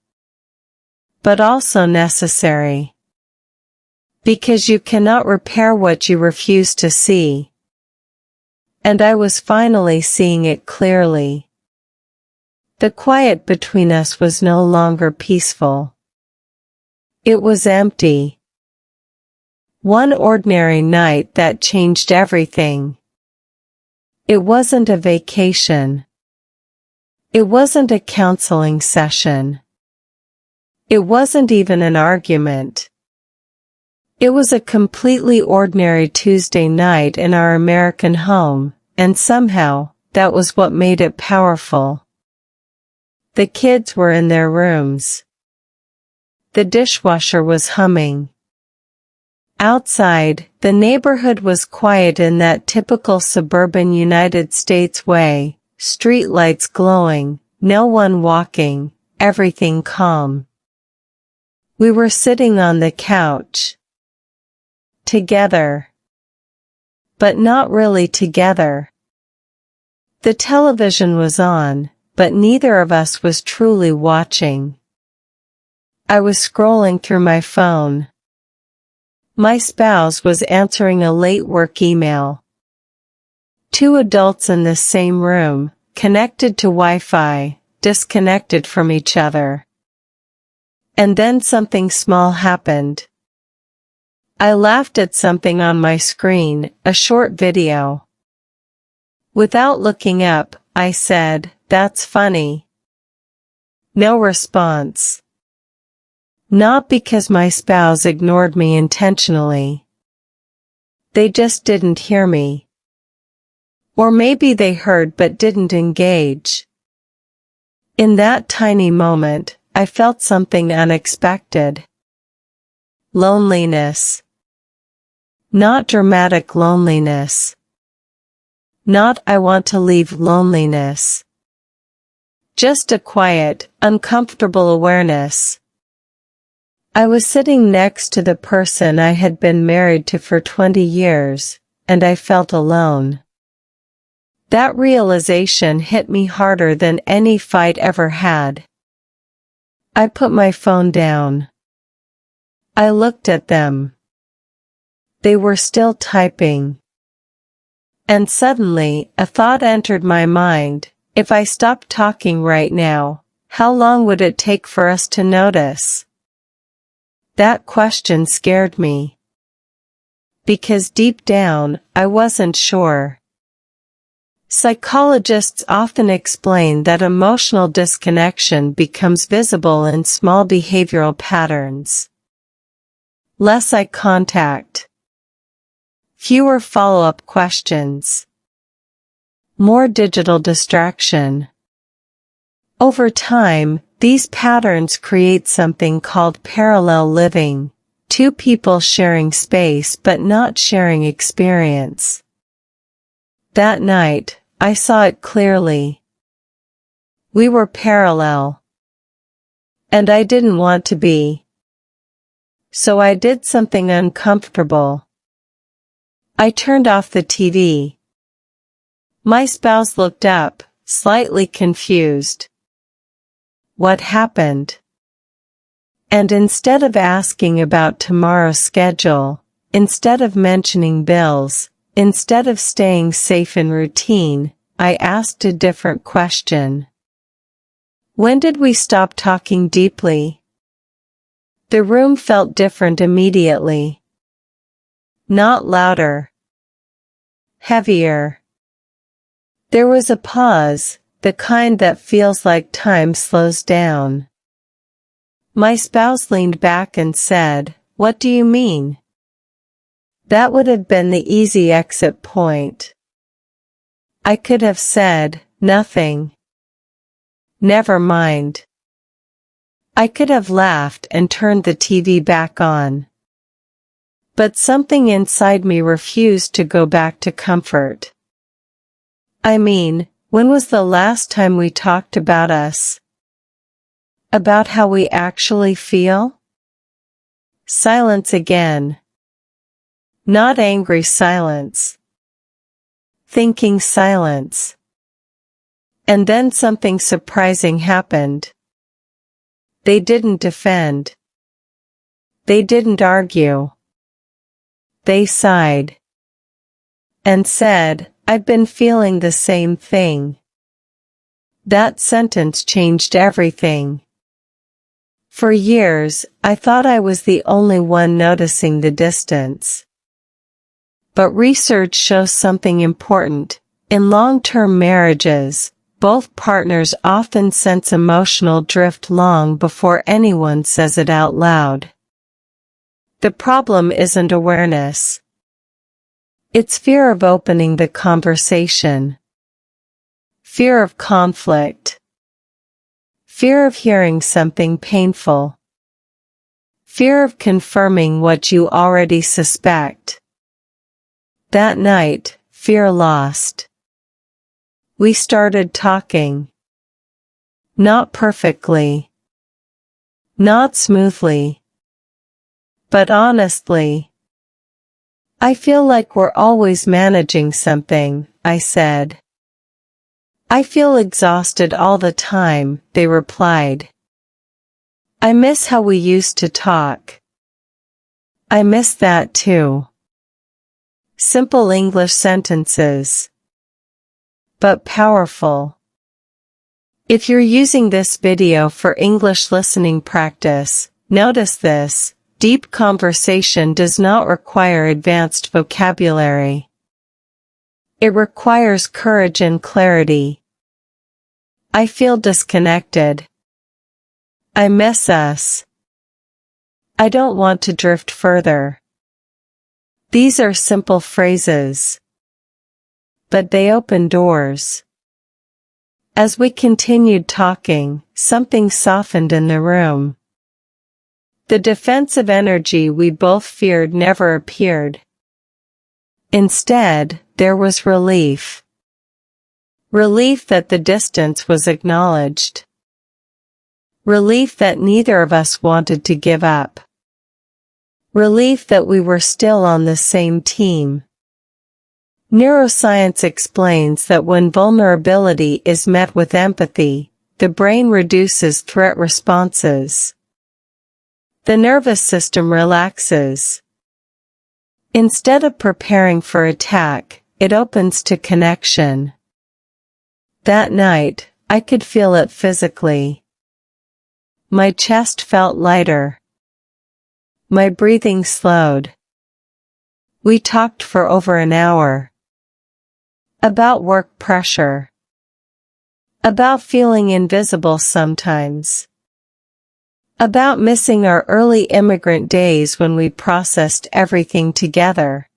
[SPEAKER 1] But also necessary. Because you cannot repair what you refuse to see. And I was finally seeing it clearly. The quiet between us was no longer peaceful. It was empty. One ordinary night that changed everything. It wasn't a vacation. It wasn't a counseling session. It wasn't even an argument. It was a completely ordinary Tuesday night in our American home, and somehow, that was what made it powerful. The kids were in their rooms. The dishwasher was humming. Outside, the neighborhood was quiet in that typical suburban United States way, streetlights glowing, no one walking, everything calm. We were sitting on the couch. Together. But not really together. The television was on, but neither of us was truly watching. I was scrolling through my phone. My spouse was answering a late work email. Two adults in the same room, connected to Wi-Fi, disconnected from each other. And then something small happened. I laughed at something on my screen, a short video. Without looking up, I said, "That's funny." No response. Not because my spouse ignored me intentionally. They just didn't hear me. Or maybe they heard but didn't engage. In that tiny moment, I felt something unexpected. Loneliness. Not dramatic loneliness. Not "I want to leave" loneliness. Just a quiet, uncomfortable awareness. I was sitting next to the person I had been married to for 20 years, and I felt alone. That realization hit me harder than any fight ever had. I put my phone down. I looked at them. They were still typing. And suddenly, a thought entered my mind: if I stopped talking right now, how long would it take for us to notice? That question scared me. Because deep down, I wasn't sure. Psychologists often explain that emotional disconnection becomes visible in small behavioral patterns. Less eye contact. Fewer follow-up questions. More digital distraction. Over time, these patterns create something called parallel living, two people sharing space but not sharing experience. That night, I saw it clearly. We were parallel. And I didn't want to be. So I did something uncomfortable. I turned off the TV. My spouse looked up, slightly confused. What happened? And instead of asking about tomorrow's schedule, instead of mentioning bills, instead of staying safe in routine, I asked a different question. When did we stop talking deeply? The room felt different immediately. Not louder. Heavier. There was a pause, the kind that feels like time slows down. My spouse leaned back and said, "What do you mean?" That would have been the easy exit point. I could have said, "Nothing. Never mind." I could have laughed and turned the TV back on. But something inside me refused to go back to comfort. I mean, when was the last time we talked about us? About how we actually feel? Silence again. Not angry silence. Thinking silence. And then something surprising happened. They didn't defend. They didn't argue. They sighed. And said, "I've been feeling the same thing." That sentence changed everything. For years, I thought I was the only one noticing the distance. But research shows something important. In long-term marriages, both partners often sense emotional drift long before anyone says it out loud. The problem isn't awareness. It's fear of opening the conversation. Fear of conflict. Fear of hearing something painful. Fear of confirming what you already suspect. That night, fear lost. We started talking. Not perfectly. Not smoothly. But honestly. "I feel like we're always managing something," I said. "I feel exhausted all the time," they replied. "I miss how we used to talk." I miss that too. Simple English sentences. But powerful. If you're using this video for English listening practice, notice this: deep conversation does not require advanced vocabulary. It requires courage and clarity. I feel disconnected. I miss us. I don't want to drift further. These are simple phrases. But they open doors. As we continued talking, something softened in the room. The defensive energy we both feared never appeared. Instead, there was relief. Relief that the distance was acknowledged. Relief that neither of us wanted to give up. Relief that we were still on the same team. Neuroscience explains that when vulnerability is met with empathy, the brain reduces threat responses. The nervous system relaxes. Instead of preparing for attack, it opens to connection. That night, I could feel it physically. My chest felt lighter. My breathing slowed. We talked for over an hour. About work pressure. About feeling invisible sometimes. About missing our early immigrant days when we processed everything together.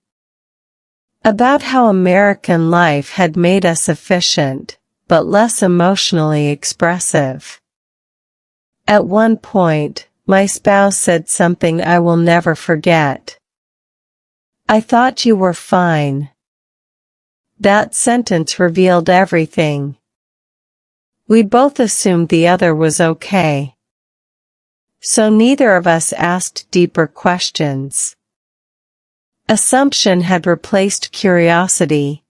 [SPEAKER 1] About how American life had made us efficient, but less emotionally expressive. At one point, my spouse said something I will never forget. "I thought you were fine." That sentence revealed everything. We both assumed the other was okay. So neither of us asked deeper questions. Assumption had replaced curiosity.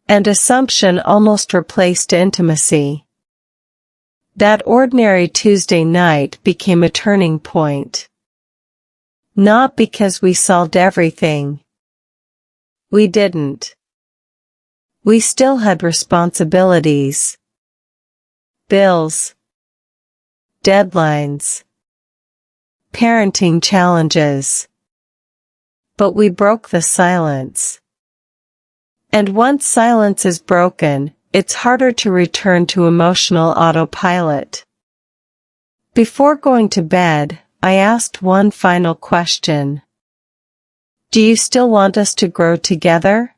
[SPEAKER 1] And assumption almost replaced intimacy. That ordinary Tuesday night became a turning point. Not because we solved everything. We didn't. We still had responsibilities. Bills. Deadlines. Parenting challenges. But we broke the silence. And once silence is broken, it's harder to return to emotional autopilot. Before going to bed, I asked one final question. "Do you still want us to grow together?"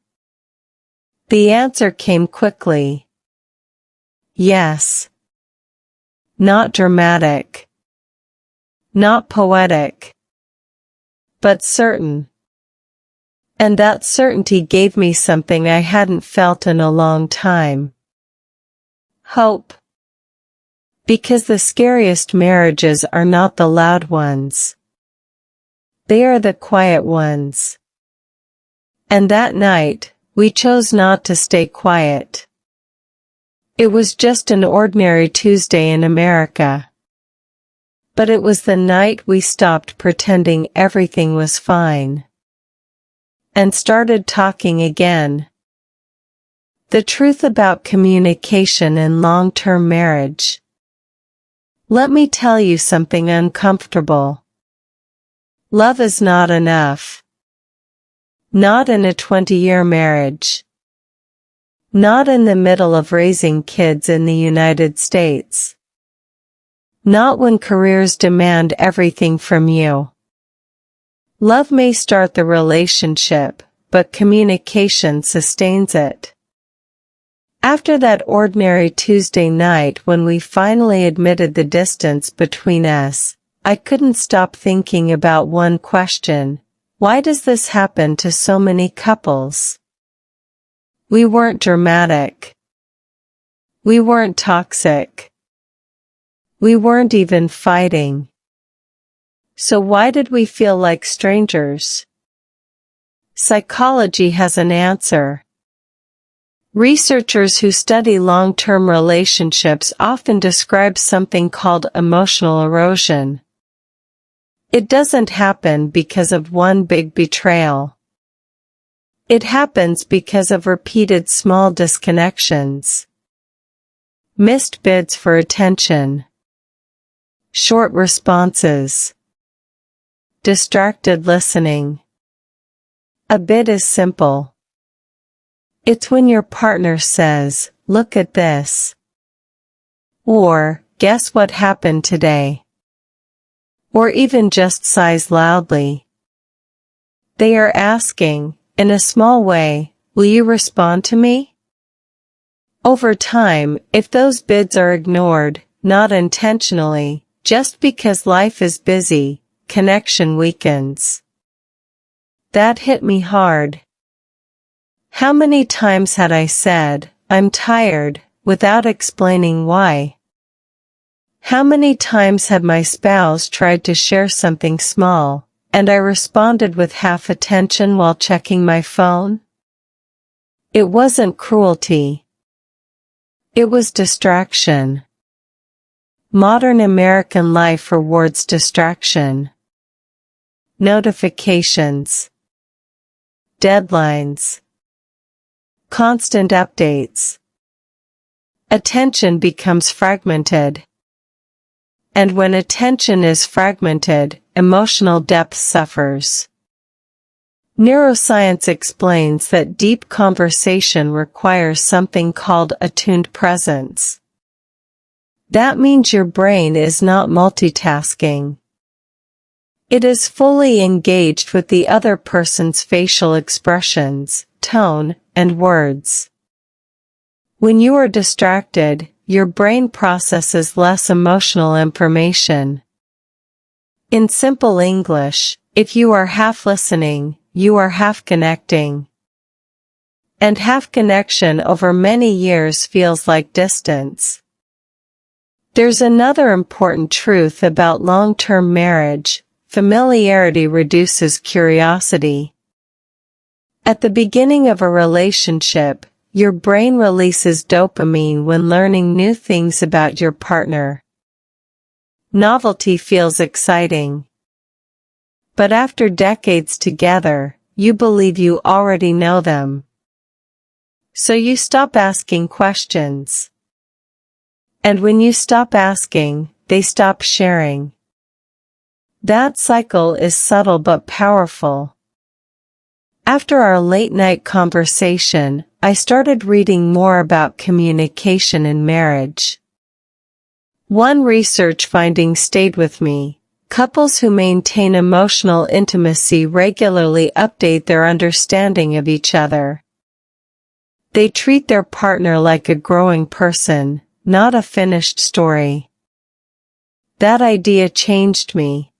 [SPEAKER 1] The answer came quickly. Yes. Not dramatic. Not poetic. But certain. And that certainty gave me something I hadn't felt in a long time. Hope. Because the scariest marriages are not the loud ones. They are the quiet ones. And that night, we chose not to stay quiet. It was just an ordinary Tuesday in America. But it was the night we stopped pretending everything was fine. And started talking again. The truth about communication in long-term marriage. Let me tell you something uncomfortable. Love is not enough. Not in a 20-year marriage. Not in the middle of raising kids in the United States. Not when careers demand everything from you. Love may start the relationship, but communication sustains it. After that ordinary Tuesday night when we finally admitted the distance between us, I couldn't stop thinking about one question. Why does this happen to so many couples? We weren't dramatic. We weren't toxic. We weren't even fighting. So why did we feel like strangers? Psychology has an answer. Researchers who study long-term relationships often describe something called emotional erosion. It doesn't happen because of one big betrayal. It happens because of repeated small disconnections. Missed bids for attention. Short responses. Distracted listening. A bid is simple. It's when your partner says, "Look at this." Or, "Guess what happened today?" Or even just sighs loudly. They are asking, in a small way, "Will you respond to me?" Over time, if those bids are ignored, not intentionally, just because life is busy, connection weakens. That hit me hard. How many times had I said, "I'm tired," without explaining why? How many times had my spouse tried to share something small, and I responded with half attention while checking my phone? It wasn't cruelty. It was distraction. Modern American life rewards distraction. Notifications. Deadlines. Constant updates. Attention becomes fragmented. And when attention is fragmented, emotional depth suffers. Neuroscience explains that deep conversation requires something called attuned presence. That means your brain is not multitasking. It is fully engaged with the other person's facial expressions, tone, and words. When you are distracted, your brain processes less emotional information. In simple English, if you are half listening, you are half connecting. And half connection over many years feels like distance. There's another important truth about long-term marriage: familiarity reduces curiosity. At the beginning of a relationship, your brain releases dopamine when learning new things about your partner. Novelty feels exciting. But after decades together, you believe you already know them. So you stop asking questions. And when you stop asking, they stop sharing. That cycle is subtle but powerful. After our late-night conversation, I started reading more about communication in marriage. One research finding stayed with me. Couples who maintain emotional intimacy regularly update their understanding of each other. They treat their partner like a growing person, not a finished story. That idea changed me.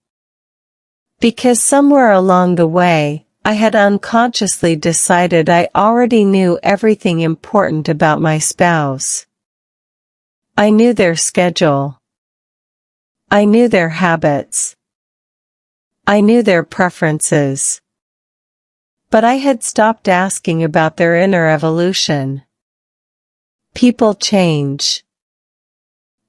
[SPEAKER 1] Because somewhere along the way, I had unconsciously decided I already knew everything important about my spouse. I knew their schedule. I knew their habits. I knew their preferences. But I had stopped asking about their inner evolution. People change.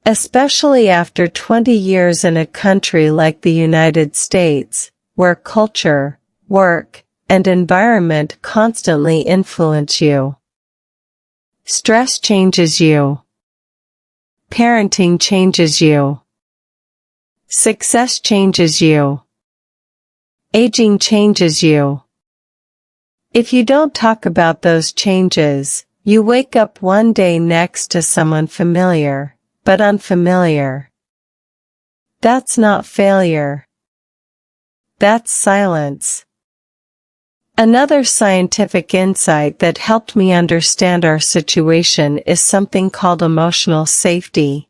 [SPEAKER 1] Especially after 20 years in a country like the United States, where culture, work, and environment constantly influence you. Stress changes you. Parenting changes you. Success changes you. Aging changes you. If you don't talk about those changes, you wake up one day next to someone familiar, but unfamiliar. That's not failure. That's silence. Another scientific insight that helped me understand our situation is something called emotional safety.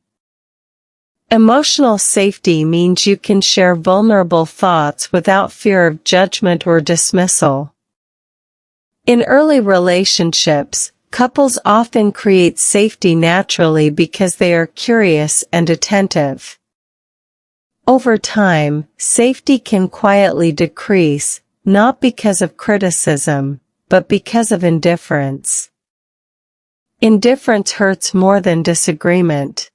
[SPEAKER 1] Emotional safety means you can share vulnerable thoughts without fear of judgment or dismissal. In early relationships, couples often create safety naturally because they are curious and attentive. Over time, safety can quietly decrease, not because of criticism, but because of indifference. Indifference hurts more than disagreement.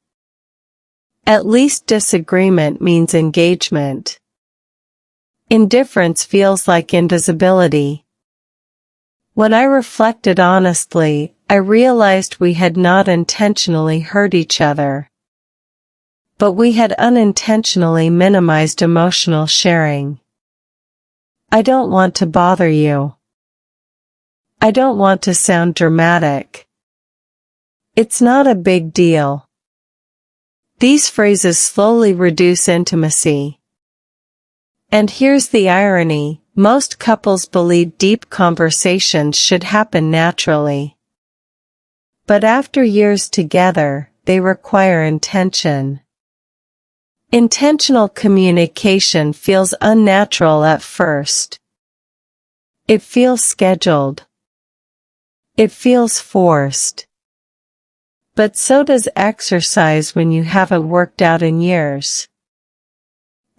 [SPEAKER 1] At least disagreement means engagement. Indifference feels like invisibility. When I reflected honestly, I realized we had not intentionally hurt each other. But we had unintentionally minimized emotional sharing. I don't want to bother you. I don't want to sound dramatic. It's not a big deal. These phrases slowly reduce intimacy. And here's the irony: most couples believe deep conversations should happen naturally. But after years together, they require intention. Intentional communication feels unnatural at first. It feels scheduled. It feels forced. But so does exercise when you haven't worked out in years.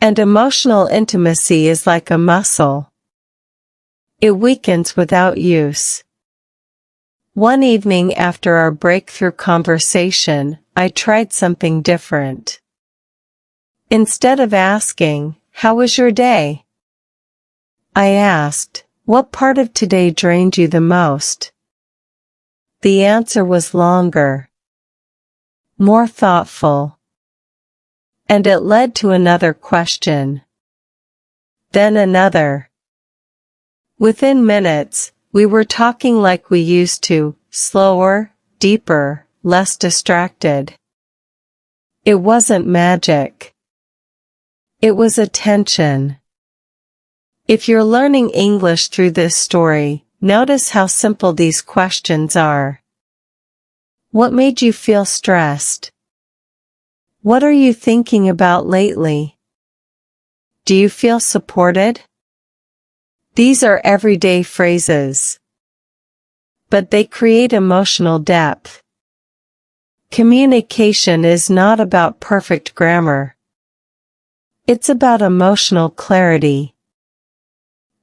[SPEAKER 1] And emotional intimacy is like a muscle. It weakens without use. One evening after our breakthrough conversation, I tried something different. Instead of asking, "How was your day?" I asked, "What part of today drained you the most?" The answer was longer, more thoughtful. And it led to another question. Then another. Within minutes, we were talking like we used to, slower, deeper, less distracted. It wasn't magic. It was attention. If you're learning English through this story, notice how simple these questions are. What made you feel stressed? What are you thinking about lately? Do you feel supported? These are everyday phrases, but they create emotional depth. Communication is not about perfect grammar. It's about emotional clarity.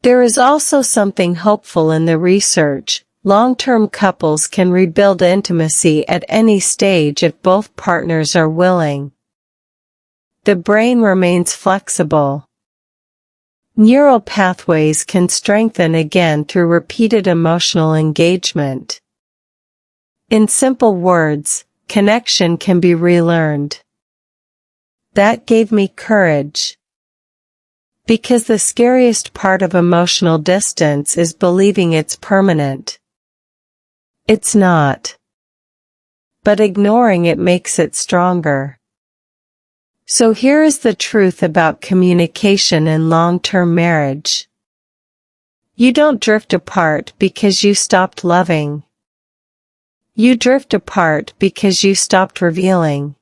[SPEAKER 1] There is also something hopeful in the research. Long-term couples can rebuild intimacy at any stage if both partners are willing. The brain remains flexible. Neural pathways can strengthen again through repeated emotional engagement. In simple words, connection can be relearned. That gave me courage. Because the scariest part of emotional distance is believing it's permanent. It's not. But ignoring it makes it stronger. So here is the truth about communication in long-term marriage. You don't drift apart because you stopped loving. You drift apart because you stopped revealing.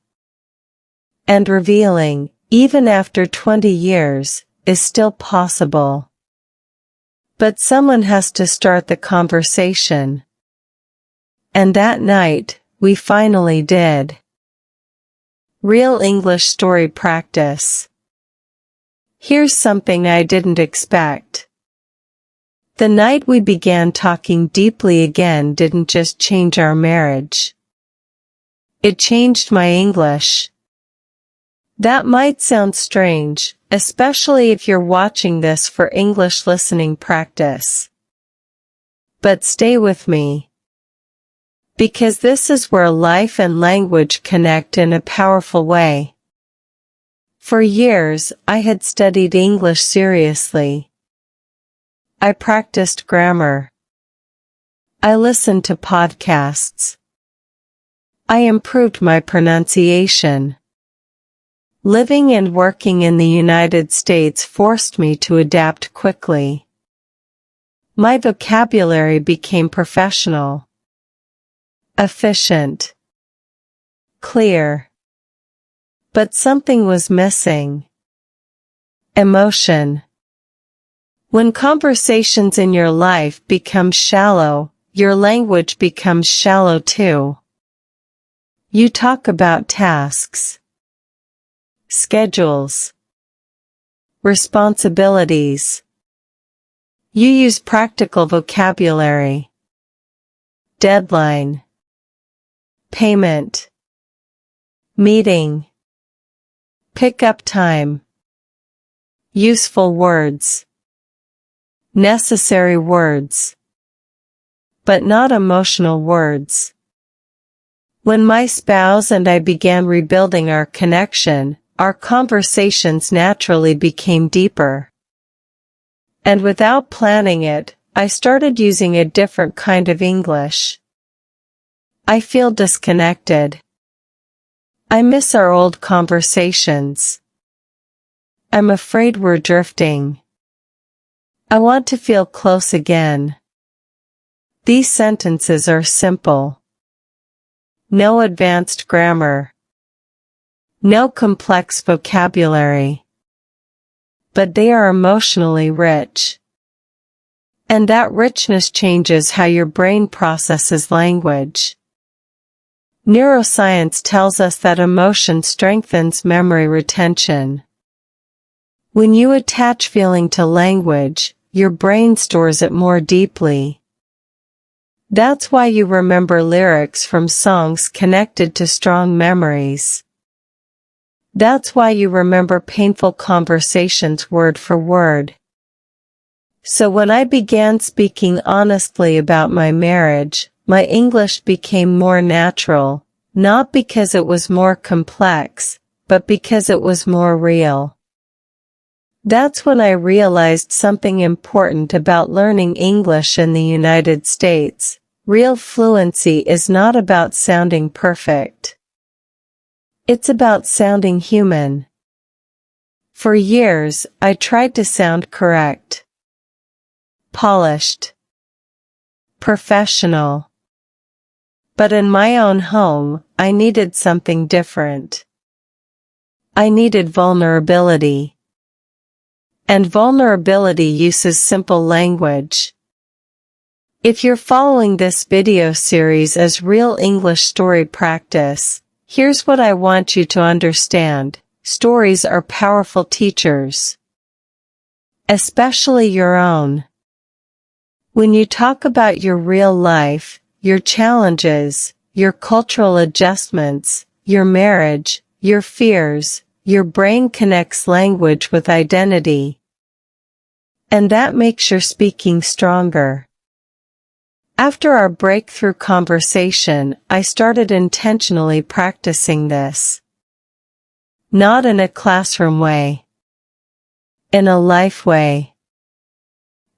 [SPEAKER 1] And revealing, even after 20 years, is still possible. But someone has to start the conversation. And that night, we finally did. Real English Story Practice. Here's something I didn't expect. The night we began talking deeply again didn't just change our marriage. It changed my English. That might sound strange, especially if you're watching this for English listening practice. But stay with me. Because this is where life and language connect in a powerful way. For years, I had studied English seriously. I practiced grammar. I listened to podcasts. I improved my pronunciation. Living and working in the United States forced me to adapt quickly. My vocabulary became professional. Efficient. Clear. But something was missing. Emotion. When conversations in your life become shallow, your language becomes shallow too. You talk about tasks, schedules, responsibilities. You use practical vocabulary. Deadline. Payment. Meeting. Pick-up time. Useful words. Necessary words. But not emotional words. When my spouse and I began rebuilding our connection, our conversations naturally became deeper. And without planning it, I started using a different kind of English. I feel disconnected. I miss our old conversations. I'm afraid we're drifting. I want to feel close again. These sentences are simple. No advanced grammar. No complex vocabulary. But they are emotionally rich. And that richness changes how your brain processes language. Neuroscience tells us that emotion strengthens memory retention. When you attach feeling to language, your brain stores it more deeply. That's why you remember lyrics from songs connected to strong memories. That's why you remember painful conversations word for word. So when I began speaking honestly about my marriage, my English became more natural, not because it was more complex, but because it was more real. That's when I realized something important about learning English in the United States. Real fluency is not about sounding perfect. It's about sounding human. For years, I tried to sound correct. Polished. Professional. But in my own home, I needed something different. I needed vulnerability. And vulnerability uses simple language. If you're following this video series as Real English Story Practice, here's what I want you to understand. Stories are powerful teachers. Especially your own. When you talk about your real life, your challenges, your cultural adjustments, your marriage, your fears, your brain connects language with identity. And that makes your speaking stronger. After our breakthrough conversation, I started intentionally practicing this. Not in a classroom way. In a life way.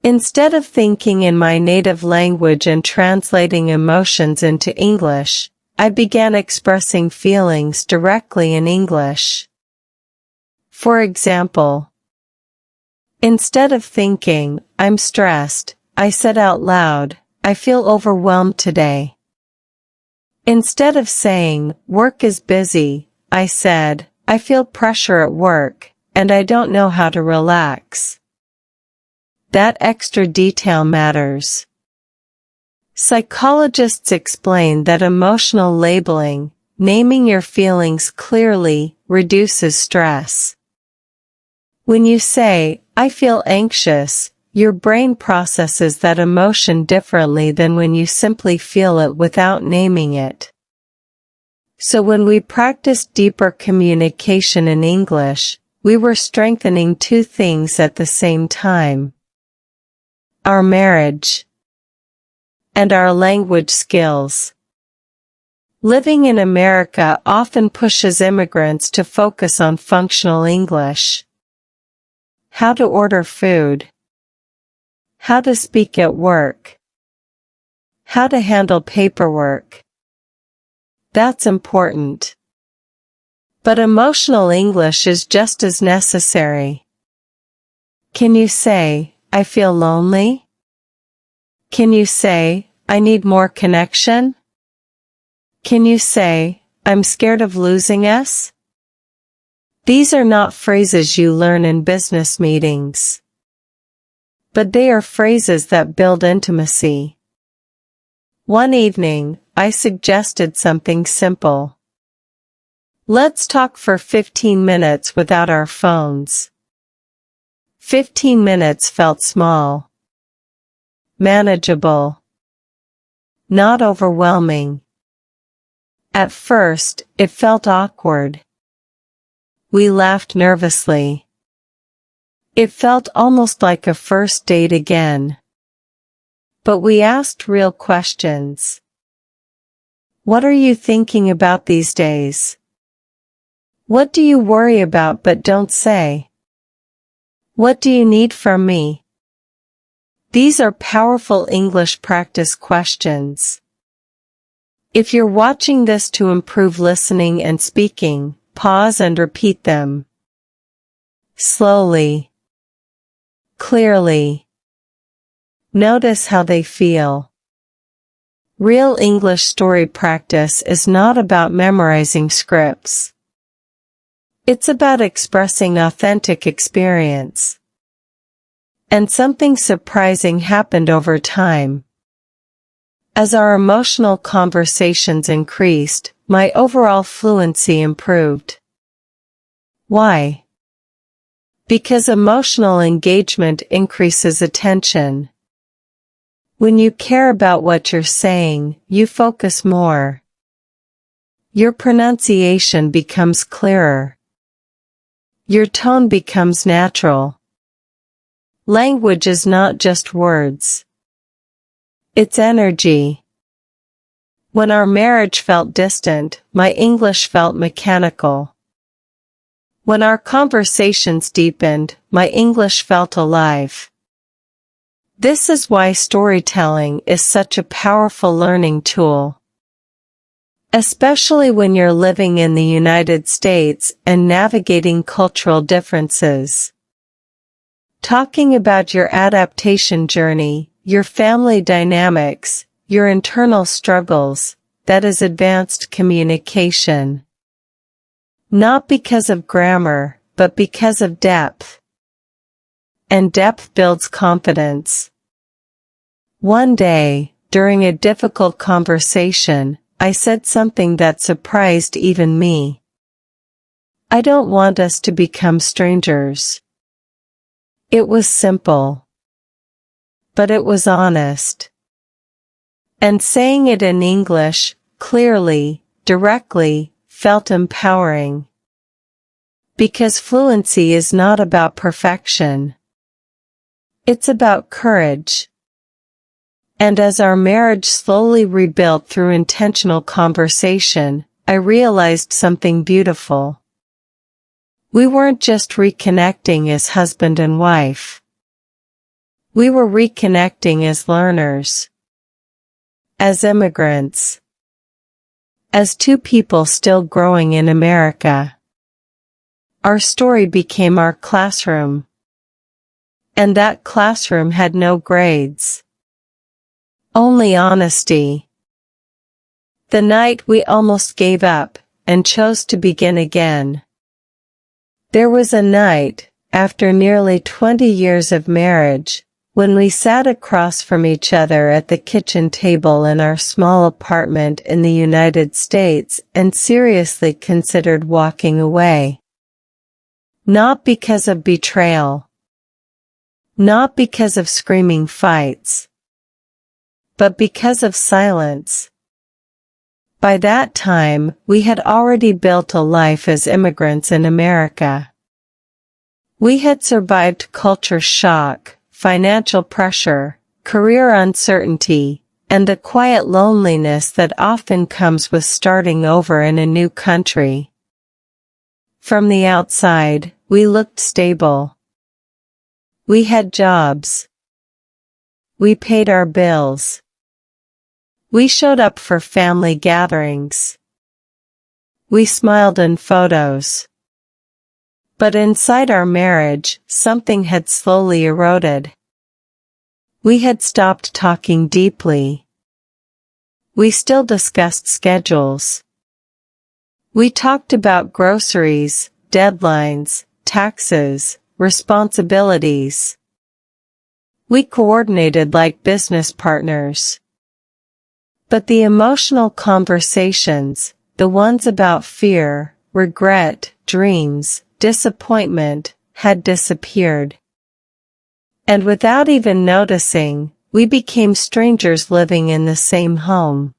[SPEAKER 1] Instead of thinking in my native language and translating emotions into English, I began expressing feelings directly in English. For example, instead of thinking, "I'm stressed," I said out loud, "I feel overwhelmed today." Instead of saying, "Work is busy," I said, "I feel pressure at work, and I don't know how to relax." That extra detail matters. Psychologists explain that emotional labeling, naming your feelings clearly, reduces stress. When you say, "I feel anxious," your brain processes that emotion differently than when you simply feel it without naming it. So when we practiced deeper communication in English, we were strengthening two things at the same time. Our marriage and our language skills. Living in America often pushes immigrants to focus on functional English. How to order food. How to speak at work. How to handle paperwork. That's important. But emotional English is just as necessary. Can you say, "I feel lonely"? Can you say, "I need more connection"? Can you say, "I'm scared of losing us"? These are not phrases you learn in business meetings. But they are phrases that build intimacy. One evening, I suggested something simple. Let's talk for 15 minutes without our phones. 15 minutes felt small. Manageable. Not overwhelming. At first, it felt awkward. We laughed nervously. It felt almost like a first date again. But we asked real questions. What are you thinking about these days? What do you worry about but don't say? What do you need from me? These are powerful English practice questions. If you're watching this to improve listening and speaking, pause and repeat them. Slowly. Clearly. Notice how they feel. Real English story practice is not about memorizing scripts. It's about expressing authentic experience. And something surprising happened over time. As our emotional conversations increased, my overall fluency improved. Why? Because emotional engagement increases attention. When you care about what you're saying, you focus more. Your pronunciation becomes clearer. Your tone becomes natural. Language is not just words. It's energy. When our marriage felt distant, my English felt mechanical. When our conversations deepened, my English felt alive. This is why storytelling is such a powerful learning tool. Especially when you're living in the United States and navigating cultural differences. Talking about your adaptation journey, your family dynamics, your internal struggles, that is advanced communication. Not because of grammar, but because of depth. And depth builds confidence. One day, during a difficult conversation, I said something that surprised even me. I don't want us to become strangers. It was simple. But it was honest. And saying it in English, clearly, directly, felt empowering. Because fluency is not about perfection. It's about courage. And as our marriage slowly rebuilt through intentional conversation, I realized something beautiful. We weren't just reconnecting as husband and wife. We were reconnecting as learners. As immigrants. As two people still growing in America. Our story became our classroom. And that classroom had no grades. Only honesty. The night we almost gave up, and chose to begin again. There was a night, after nearly 20 years of marriage, when we sat across from each other at the kitchen table in our small apartment in the United States and seriously considered walking away. Not because of betrayal. Not because of screaming fights. But because of silence. By that time, we had already built a life as immigrants in America. We had survived culture shock, financial pressure, career uncertainty, and the quiet loneliness that often comes with starting over in a new country. From the outside, we looked stable. We had jobs. We paid our bills. We showed up for family gatherings. We smiled in photos. But inside our marriage, something had slowly eroded. We had stopped talking deeply. We still discussed schedules. We talked about groceries, deadlines, taxes, responsibilities. We coordinated like business partners. But the emotional conversations, the ones about fear, regret, dreams, disappointment, had disappeared. And without even noticing, we became strangers living in the same home.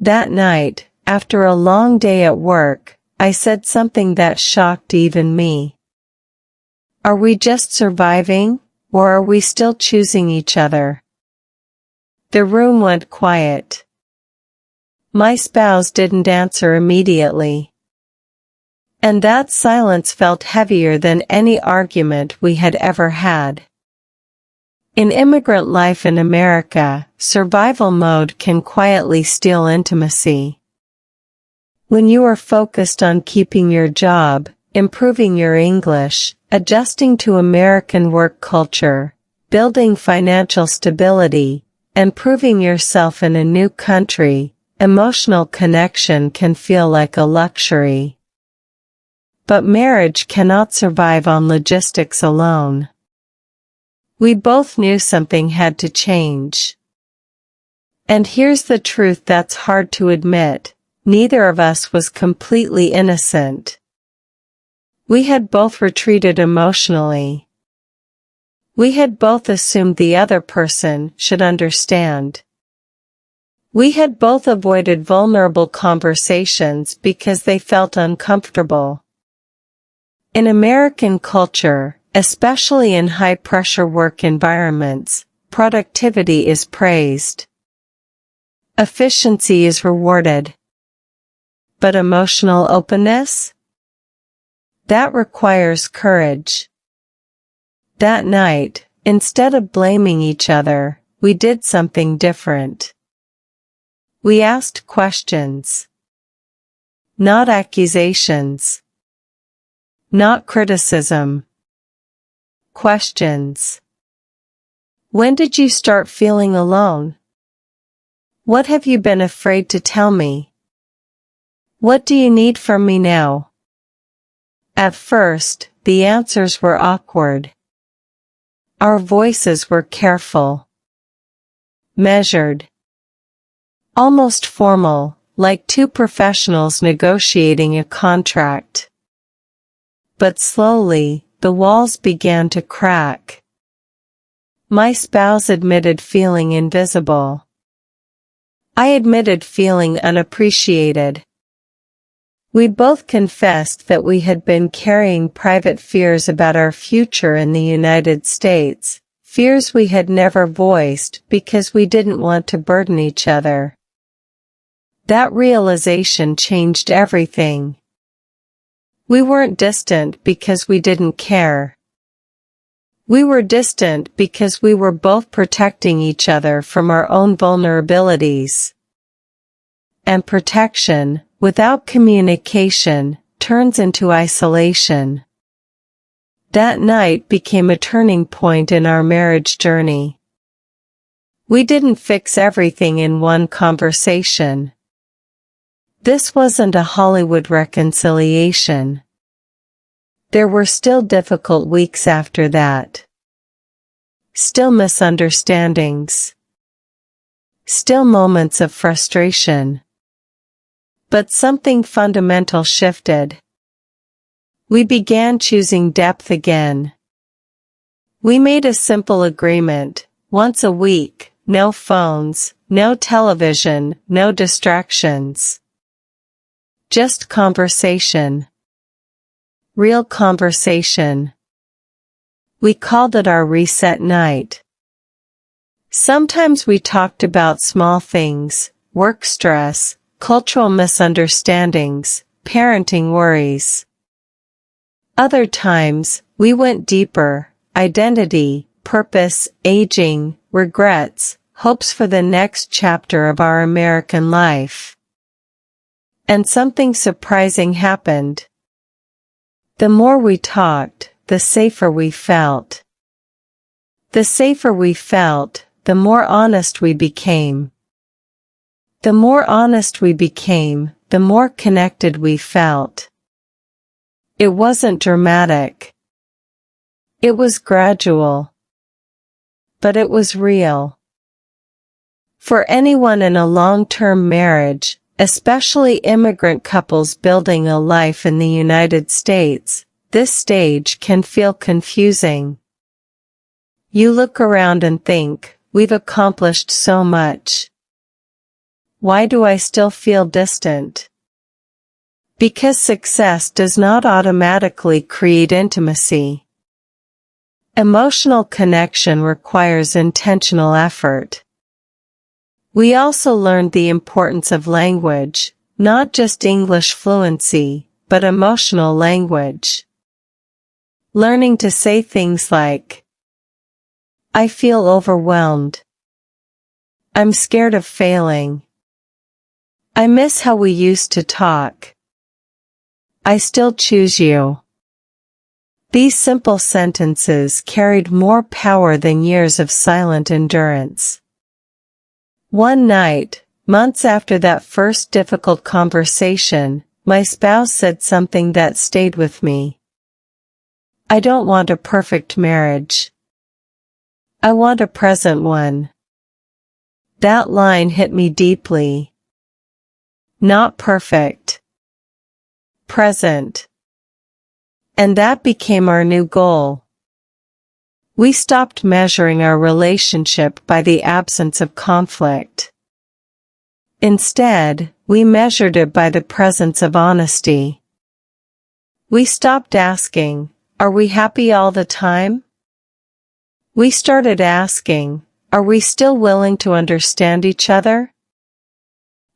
[SPEAKER 1] That night, after a long day at work, I said something that shocked even me. Are we just surviving, or are we still choosing each other? The room went quiet. My spouse didn't answer immediately. And that silence felt heavier than any argument we had ever had. In immigrant life in America, survival mode can quietly steal intimacy. When you are focused on keeping your job, improving your English, adjusting to American work culture, building financial stability, and proving yourself in a new country, emotional connection can feel like a luxury. But marriage cannot survive on logistics alone. We both knew something had to change. And here's the truth that's hard to admit, neither of us was completely innocent. We had both retreated emotionally. We had both assumed the other person should understand. We had both avoided vulnerable conversations because they felt uncomfortable. In American culture, especially in high-pressure work environments, productivity is praised. Efficiency is rewarded. But emotional openness? That requires courage. That night, instead of blaming each other, we did something different. We asked questions. Not accusations. Not criticism. Questions. When did you start feeling alone? What have you been afraid to tell me? What do you need from me now? At first, the answers were awkward. Our voices were careful, measured, almost formal, like two professionals negotiating a contract. But slowly, the walls began to crack. My spouse admitted feeling invisible. I admitted feeling unappreciated. We both confessed that we had been carrying private fears about our future in the United States, fears we had never voiced because we didn't want to burden each other. That realization changed everything. We weren't distant because we didn't care. We were distant because we were both protecting each other from our own vulnerabilities. And protection, without communication, turns into isolation. That night became a turning point in our marriage journey. We didn't fix everything in one conversation. This wasn't a Hollywood reconciliation. There were still difficult weeks after that. Still misunderstandings. Still moments of frustration. But something fundamental shifted. We began choosing depth again. We made a simple agreement: once a week, no phones, no television, no distractions. Just conversation. Real conversation. We called it our reset night. Sometimes we talked about small things, work stress, cultural misunderstandings, parenting worries. Other times, we went deeper: identity, purpose, aging, regrets, hopes for the next chapter of our American life. And something surprising happened. The more we talked, the safer we felt. The safer we felt, the more honest we became. The more honest we became, the more connected we felt. It wasn't dramatic. It was gradual. But it was real. For anyone in a long-term marriage, especially immigrant couples building a life in the United States, this stage can feel confusing. You look around and think, we've accomplished so much. Why do I still feel distant? Because success does not automatically create intimacy. Emotional connection requires intentional effort. We also learned the importance of language, not just English fluency, but emotional language. Learning to say things like, I feel overwhelmed. I'm scared of failing. I miss how we used to talk. I still choose you. These simple sentences carried more power than years of silent endurance. One night, months after that first difficult conversation, my spouse said something that stayed with me. I don't want a perfect marriage. I want a present one. That line hit me deeply. Not perfect. Present. And that became our new goal. We stopped measuring our relationship by the absence of conflict. Instead, we measured it by the presence of honesty. We stopped asking, are we happy all the time? We started asking, are we still willing to understand each other?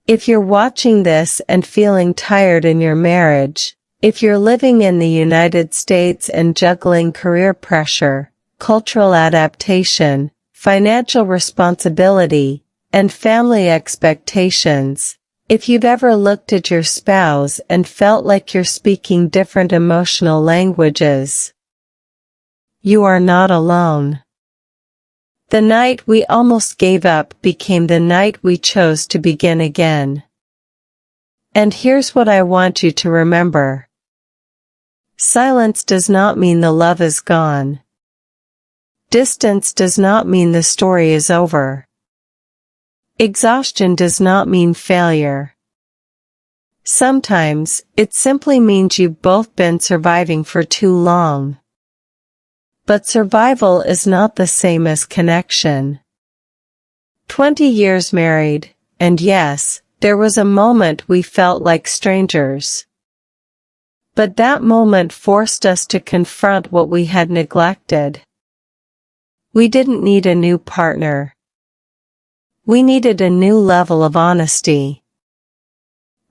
[SPEAKER 1] If you're watching this and feeling tired in your marriage, if you're living in the United States and juggling career pressure, cultural adaptation, financial responsibility, and family expectations, if you've ever looked at your spouse and felt like you're speaking different emotional languages, you are not alone. The night we almost gave up became the night we chose to begin again. And here's what I want you to remember. Silence does not mean the love is gone. Distance does not mean the story is over. Exhaustion does not mean failure. Sometimes, it simply means you've both been surviving for too long. But survival is not the same as connection. 20 years married, and yes, there was a moment we felt like strangers. But that moment forced us to confront what we had neglected. We didn't need a new partner. We needed a new level of honesty.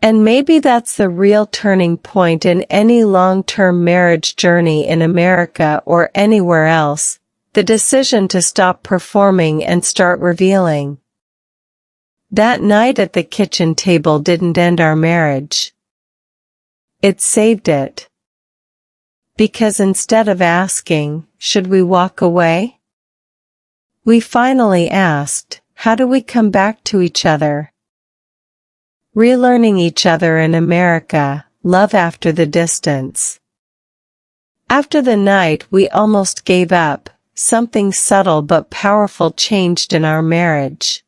[SPEAKER 1] And maybe that's the real turning point in any long-term marriage journey in America or anywhere else, the decision to stop performing and start revealing. That night at the kitchen table didn't end our marriage. It saved it. Because instead of asking, should we walk away? We finally asked, how do we come back to each other? Relearning each other in America, love after the distance. After the night we almost gave up, something subtle but powerful changed in our marriage.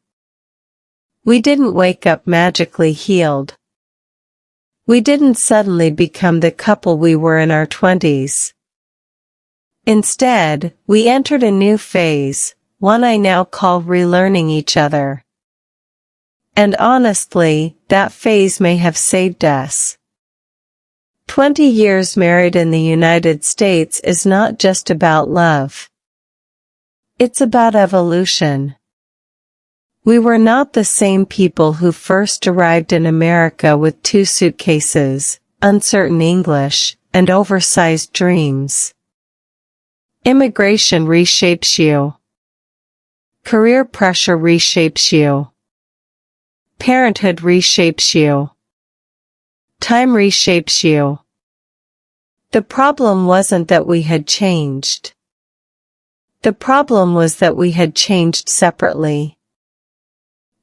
[SPEAKER 1] We didn't wake up magically healed. We didn't suddenly become the couple we were in our 20s. Instead, we entered a new phase, one I now call relearning each other. And honestly, that phase may have saved us. 20 years married in the United States is not just about love. It's about evolution. We were not the same people who first arrived in America with 2 suitcases, uncertain English, and oversized dreams. Immigration reshapes you. Career pressure reshapes you. Parenthood reshapes you. Time reshapes you. The problem wasn't that we had changed. The problem was that we had changed separately.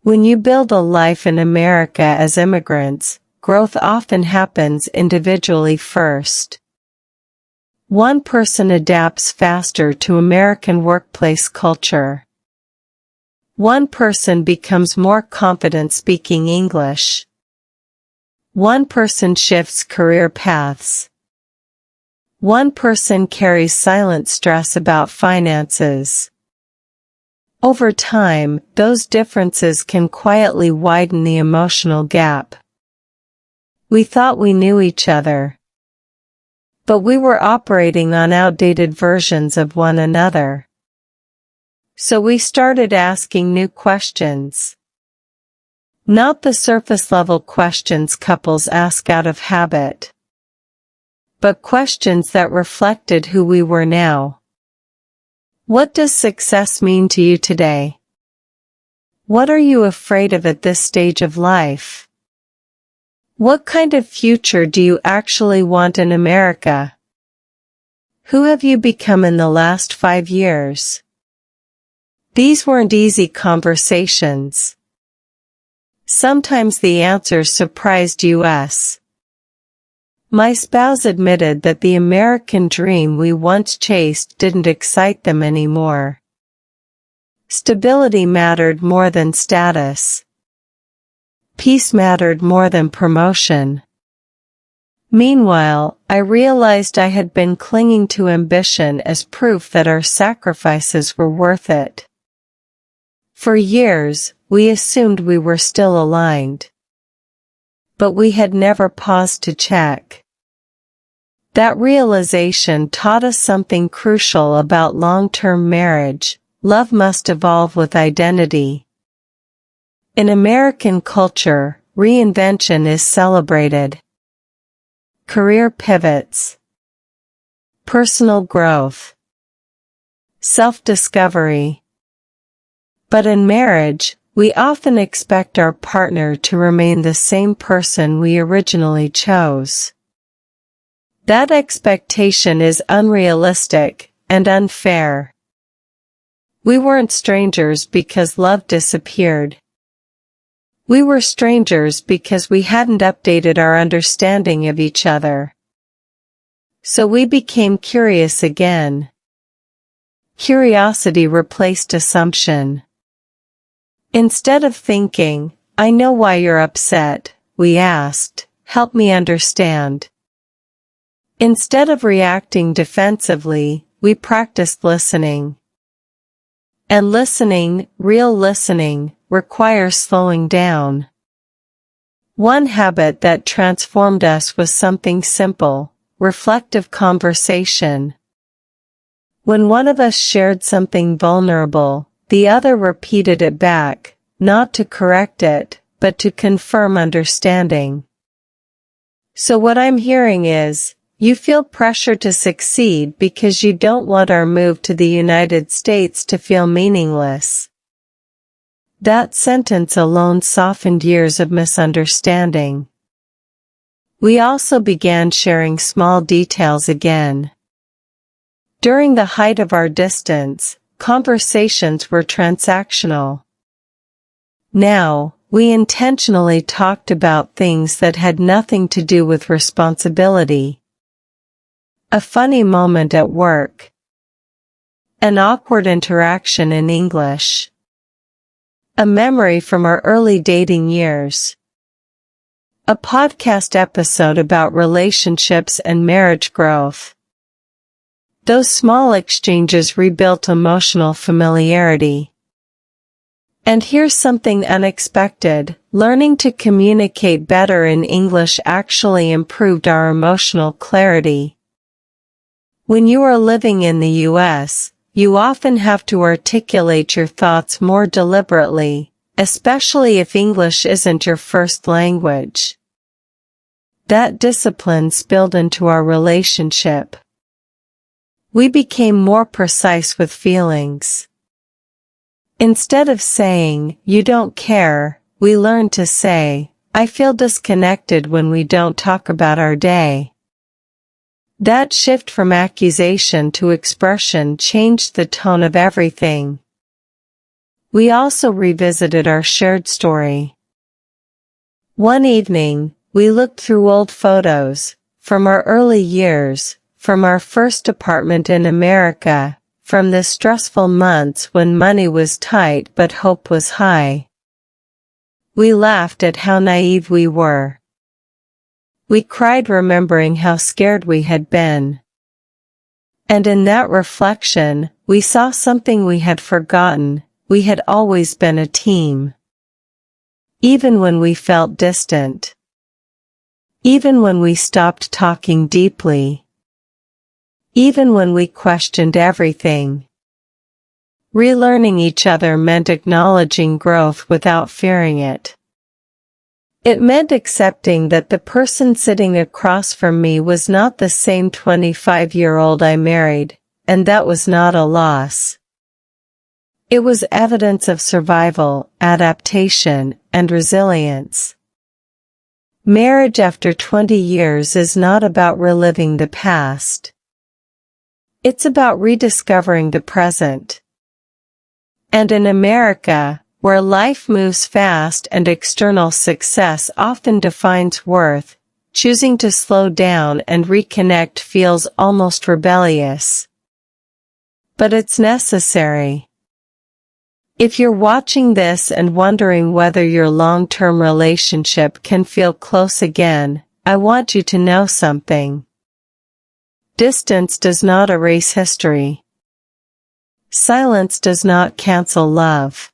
[SPEAKER 1] When you build a life in America as immigrants, growth often happens individually first. One person adapts faster to American workplace culture. One person becomes more confident speaking English. One person shifts career paths. One person carries silent stress about finances. Over time, those differences can quietly widen the emotional gap. We thought we knew each other. But we were operating on outdated versions of one another. So we started asking new questions. Not the surface-level questions couples ask out of habit. But questions that reflected who we were now. What does success mean to you today? What are you afraid of at this stage of life? What kind of future do you actually want in America? Who have you become in the last 5 years? These weren't easy conversations. Sometimes the answers surprised us. My spouse admitted that the American dream we once chased didn't excite them anymore. Stability mattered more than status. Peace mattered more than promotion. Meanwhile, I realized I had been clinging to ambition as proof that our sacrifices were worth it. For years, we assumed we were still aligned. But we had never paused to check. That realization taught us something crucial about long-term marriage: love must evolve with identity. In American culture, reinvention is celebrated. Career pivots. Personal growth. Self-discovery. But in marriage, we often expect our partner to remain the same person we originally chose. That expectation is unrealistic and unfair. We weren't strangers because love disappeared. We were strangers because we hadn't updated our understanding of each other. So we became curious again. Curiosity replaced assumption. Instead of thinking, "I know why you're upset," we asked, "Help me understand." Instead of reacting defensively, we practiced listening. And listening, real listening, requires slowing down. One habit that transformed us was something simple: reflective conversation. When one of us shared something vulnerable, the other repeated it back, not to correct it, but to confirm understanding. So what I'm hearing is, you feel pressure to succeed because you don't want our move to the United States to feel meaningless. That sentence alone softened years of misunderstanding. We also began sharing small details again. During the height of our distance, conversations were transactional. Now, we intentionally talked about things that had nothing to do with responsibility. A funny moment at work. An awkward interaction in English. A memory from our early dating years. A podcast episode about relationships and marriage growth. Those small exchanges rebuilt emotional familiarity. And here's something unexpected: learning to communicate better in English actually improved our emotional clarity. When you are living in the US, you often have to articulate your thoughts more deliberately, especially if English isn't your first language. That discipline spilled into our relationship. We became more precise with feelings. Instead of saying, "You don't care," we learned to say, "I feel disconnected when we don't talk about our day." That shift from accusation to expression changed the tone of everything. We also revisited our shared story. One evening, we looked through old photos, from our early years, from our first apartment in America, from the stressful months when money was tight but hope was high. We laughed at how naive we were. We cried remembering how scared we had been. And in that reflection, we saw something we had forgotten: we had always been a team. Even when we felt distant. Even when we stopped talking deeply. Even when we questioned everything. Relearning each other meant acknowledging growth without fearing it. It meant accepting that the person sitting across from me was not the same 25-year-old I married, and that was not a loss. It was evidence of survival, adaptation, and resilience. Marriage after 20 years is not about reliving the past. It's about rediscovering the present. And in America, where life moves fast and external success often defines worth, choosing to slow down and reconnect feels almost rebellious. But it's necessary. If you're watching this and wondering whether your long-term relationship can feel close again, I want you to know something. Distance does not erase history. Silence does not cancel love.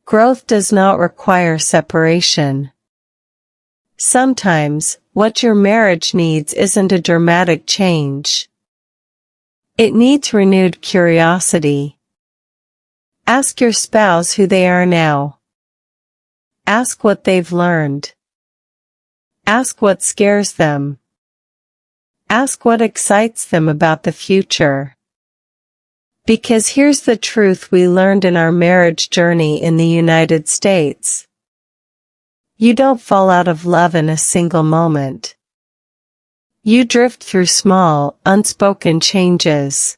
[SPEAKER 1] Growth does not require separation. Sometimes, what your marriage needs isn't a dramatic change. It needs renewed curiosity. Ask your spouse who they are now. Ask what they've learned. Ask what scares them. Ask what excites them about the future. Because here's the truth we learned in our marriage journey in the United States. You don't fall out of love in a single moment. You drift through small, unspoken changes.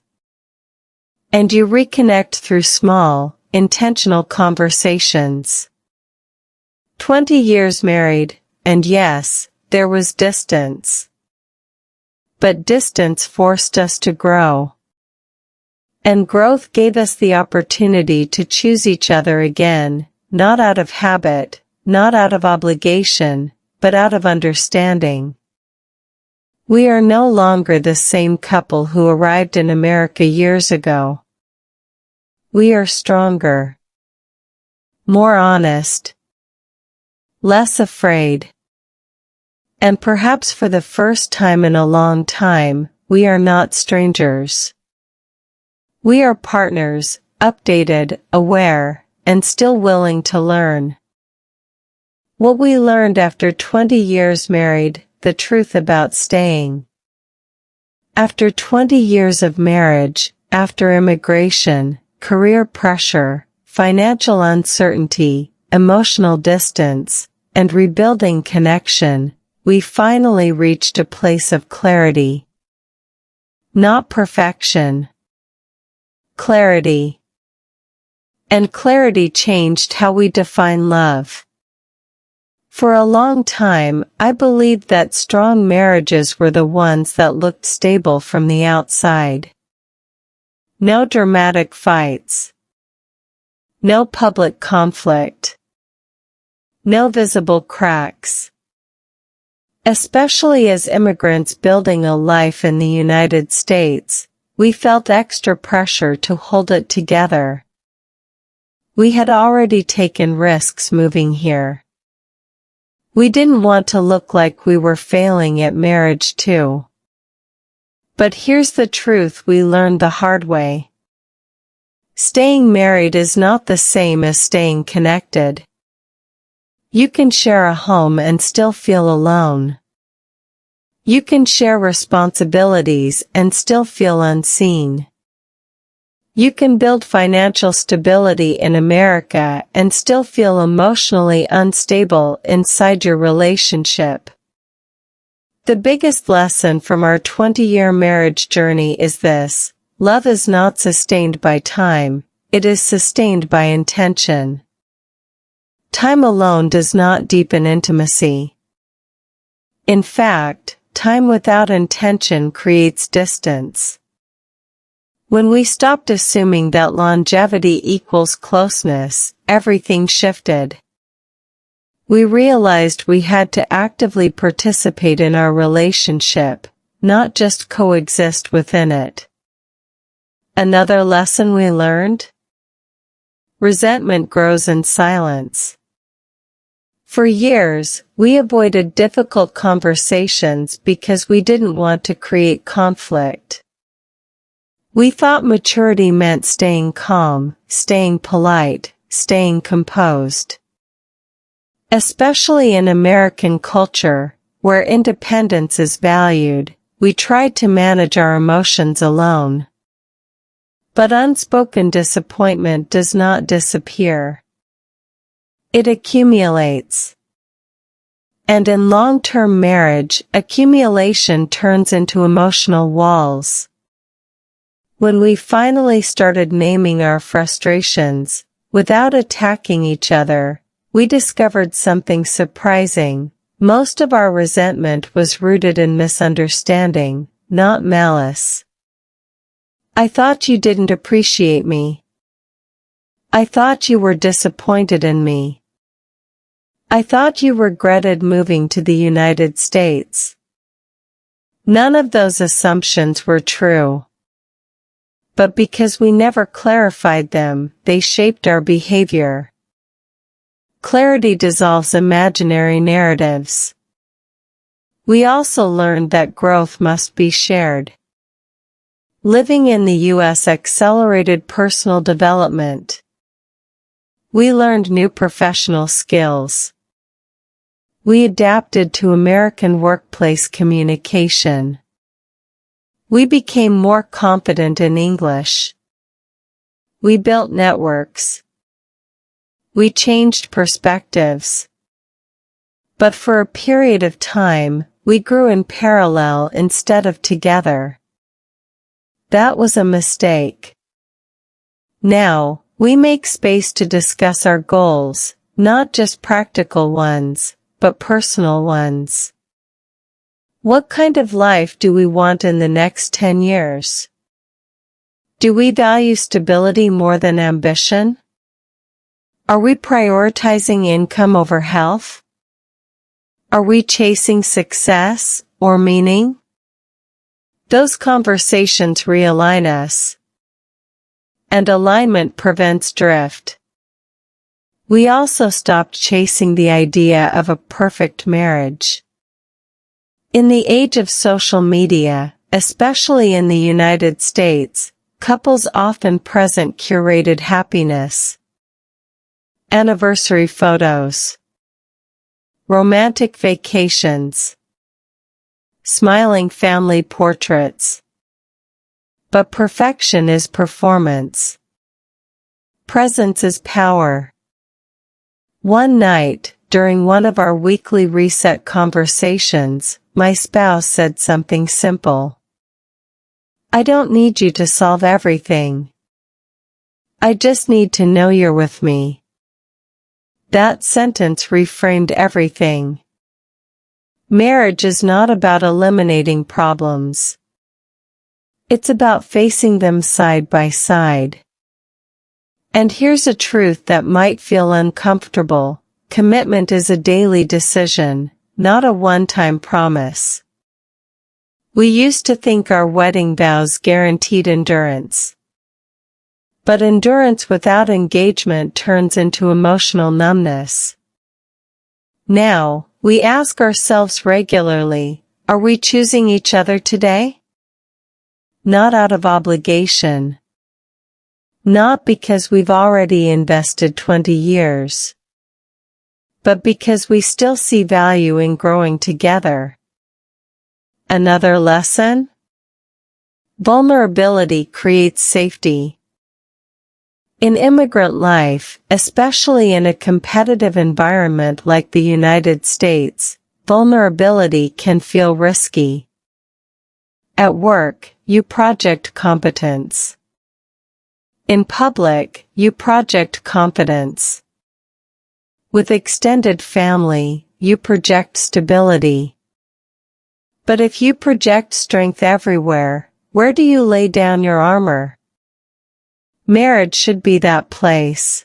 [SPEAKER 1] And you reconnect through small, intentional conversations. 20 years married, and yes, there was distance. But distance forced us to grow. And growth gave us the opportunity to choose each other again, not out of habit, not out of obligation, but out of understanding. We are no longer the same couple who arrived in America years ago. We are stronger, more honest, less afraid. And perhaps for the first time in a long time, we are not strangers. We are partners, updated, aware, and still willing to learn. What we learned after 20 years married, the truth about staying. After 20 years of marriage, after immigration, career pressure, financial uncertainty, emotional distance, and rebuilding connection, we finally reached a place of clarity. Not perfection. Clarity. And clarity changed how we define love. For a long time, I believed that strong marriages were the ones that looked stable from the outside. No dramatic fights. No public conflict. No visible cracks. Especially as immigrants building a life in the United States, we felt extra pressure to hold it together. We had already taken risks moving here. We didn't want to look like we were failing at marriage too. But here's the truth we learned the hard way. Staying married is not the same as staying connected. You can share a home and still feel alone. You can share responsibilities and still feel unseen. You can build financial stability in America and still feel emotionally unstable inside your relationship. The biggest lesson from our 20-year marriage journey is this: love is not sustained by time, it is sustained by intention. Time alone does not deepen intimacy. In fact, time without intention creates distance. When we stopped assuming that longevity equals closeness, everything shifted. We realized we had to actively participate in our relationship, not just coexist within it. Another lesson we learned? Resentment grows in silence. For years, we avoided difficult conversations because we didn't want to create conflict. We thought maturity meant staying calm, staying polite, staying composed. Especially in American culture, where independence is valued, we tried to manage our emotions alone. But unspoken disappointment does not disappear. It accumulates. And in long-term marriage, accumulation turns into emotional walls. When we finally started naming our frustrations, without attacking each other, we discovered something surprising. Most of our resentment was rooted in misunderstanding, not malice. I thought you didn't appreciate me. I thought you were disappointed in me. I thought you regretted moving to the United States. None of those assumptions were true. But because we never clarified them, they shaped our behavior. Clarity dissolves imaginary narratives. We also learned that growth must be shared. Living in the U.S. accelerated personal development. We learned new professional skills. We adapted to American workplace communication. We became more confident in English. We built networks. We changed perspectives. But for a period of time, we grew in parallel instead of together. That was a mistake. Now, we make space to discuss our goals, not just practical ones, but personal ones. What kind of life do we want in the next 10 years? Do we value stability more than ambition? Are we prioritizing income over health? Are we chasing success or meaning? Those conversations realign us. And alignment prevents drift. We also stopped chasing the idea of a perfect marriage. In the age of social media, especially in the United States, couples often present curated happiness. Anniversary photos. Romantic vacations. Smiling family portraits. But perfection is performance. Presence is power. One night, during one of our weekly reset conversations, my spouse said something simple. "I don't need you to solve everything. I just need to know you're with me." That sentence reframed everything. Marriage is not about eliminating problems. It's about facing them side by side. And here's a truth that might feel uncomfortable. Commitment is a daily decision, not a one-time promise. We used to think our wedding vows guaranteed endurance. But endurance without engagement turns into emotional numbness. Now, we ask ourselves regularly, are we choosing each other today? Not out of obligation. Not because we've already invested 20 years. But because we still see value in growing together. Another lesson? Vulnerability creates safety. In immigrant life, especially in a competitive environment like the United States, vulnerability can feel risky. At work, you project competence. In public, you project confidence. With extended family, you project stability. But if you project strength everywhere, where do you lay down your armor? Marriage should be that place.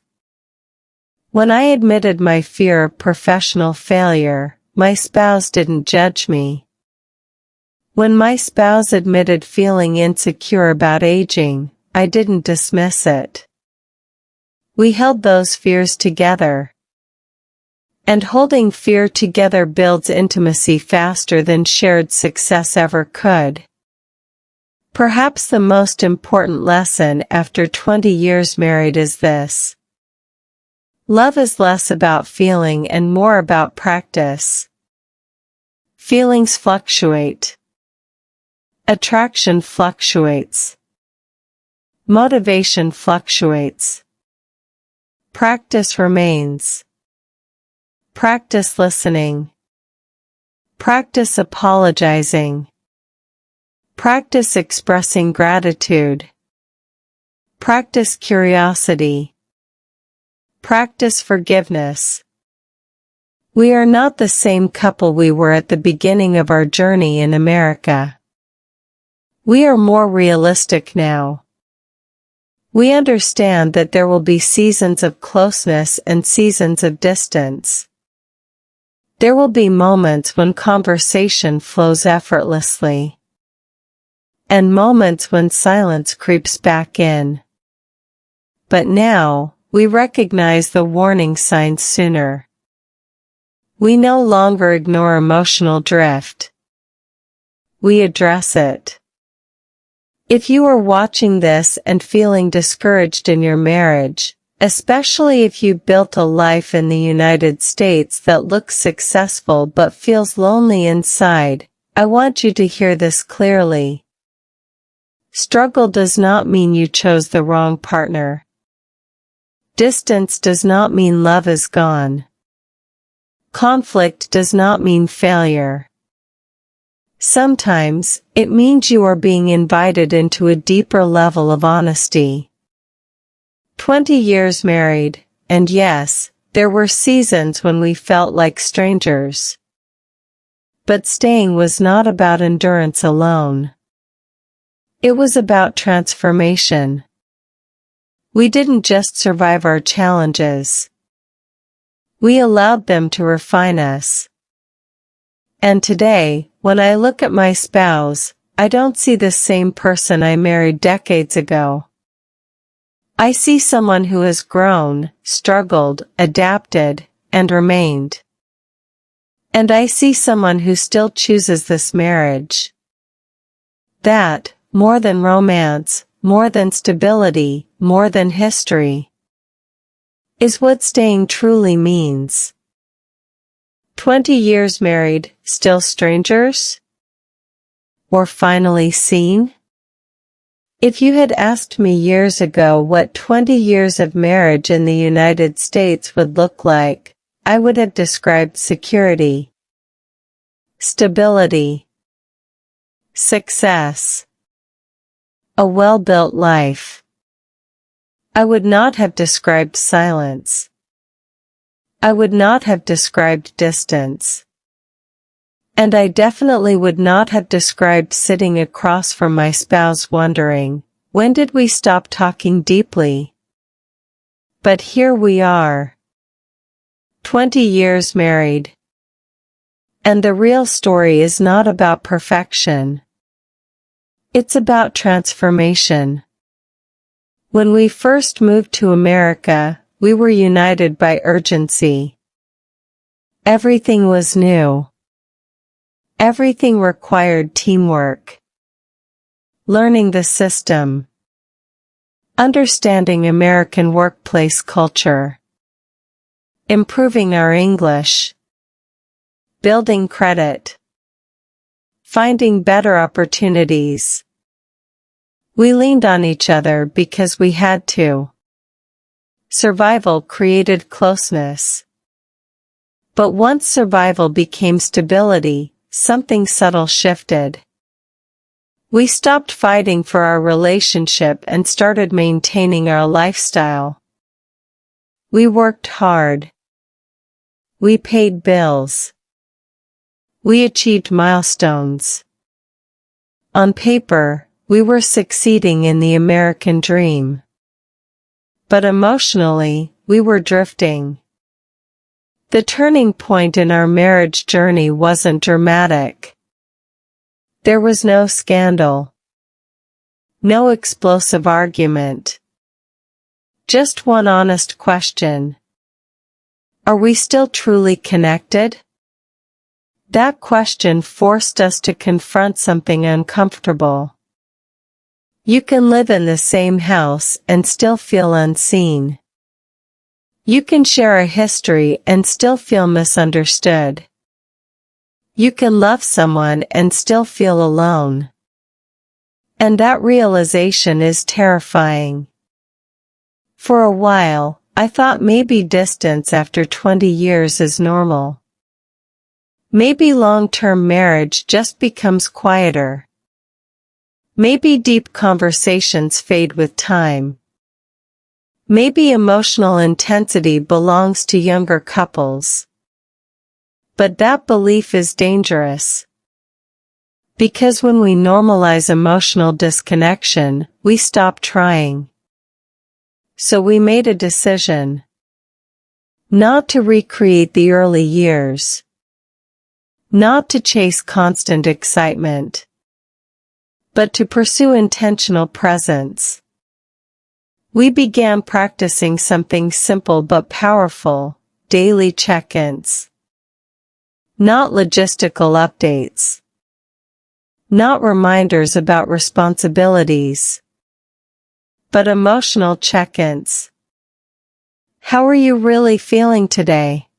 [SPEAKER 1] When I admitted my fear of professional failure, my spouse didn't judge me. When my spouse admitted feeling insecure about aging, I didn't dismiss it. We held those fears together. And holding fear together builds intimacy faster than shared success ever could. Perhaps the most important lesson after 20 years married is this. Love is less about feeling and more about practice. Feelings fluctuate. Attraction fluctuates. Motivation fluctuates. Practice remains. Practice listening. Practice apologizing. Practice expressing gratitude. Practice curiosity. Practice forgiveness. We are not the same couple we were at the beginning of our journey in America. We are more realistic now. We understand that there will be seasons of closeness and seasons of distance. There will be moments when conversation flows effortlessly. And moments when silence creeps back in. But now, we recognize the warning signs sooner. We no longer ignore emotional drift. We address it. If you are watching this and feeling discouraged in your marriage, especially if you built a life in the United States that looks successful but feels lonely inside, I want you to hear this clearly. Struggle does not mean you chose the wrong partner. Distance does not mean love is gone. Conflict does not mean failure. Sometimes, it means you are being invited into a deeper level of honesty. 20 years married, and yes, there were seasons when we felt like strangers. But staying was not about endurance alone. It was about transformation. We didn't just survive our challenges. We allowed them to refine us. And today, when I look at my spouse, I don't see the same person I married decades ago. I see someone who has grown, struggled, adapted, and remained. And I see someone who still chooses this marriage. That, more than romance, more than stability, more than history, is what staying truly means. 20 years married, still strangers? Or finally seen? If you had asked me years ago what 20 years of marriage in the United States would look like, I would have described security, stability, success, a well-built life. I would not have described silence. I would not have described distance. And I definitely would not have described sitting across from my spouse wondering, when did we stop talking deeply? But here we are. 20 years married. And the real story is not about perfection. It's about transformation. When we first moved to America, we were united by urgency. Everything was new. Everything required teamwork. Learning the system. Understanding American workplace culture. Improving our English. Building credit. Finding better opportunities. We leaned on each other because we had to. Survival created closeness. But once survival became stability, something subtle shifted. We stopped fighting for our relationship and started maintaining our lifestyle. We worked hard. We paid bills. We achieved milestones. On paper, we were succeeding in the American dream. But emotionally, we were drifting. The turning point in our marriage journey wasn't dramatic. There was no scandal. No explosive argument. Just one honest question. Are we still truly connected? That question forced us to confront something uncomfortable. You can live in the same house and still feel unseen. You can share a history and still feel misunderstood. You can love someone and still feel alone. And that realization is terrifying. For a while, I thought maybe distance after 20 years is normal. Maybe long-term marriage just becomes quieter. Maybe deep conversations fade with time. Maybe emotional intensity belongs to younger couples. But that belief is dangerous. Because when we normalize emotional disconnection, we stop trying. So we made a decision. Not to recreate the early years. Not to chase constant excitement. But to pursue intentional presence. We began practicing something simple but powerful, daily check-ins. Not logistical updates. Not reminders about responsibilities. But emotional check-ins. How are you really feeling today?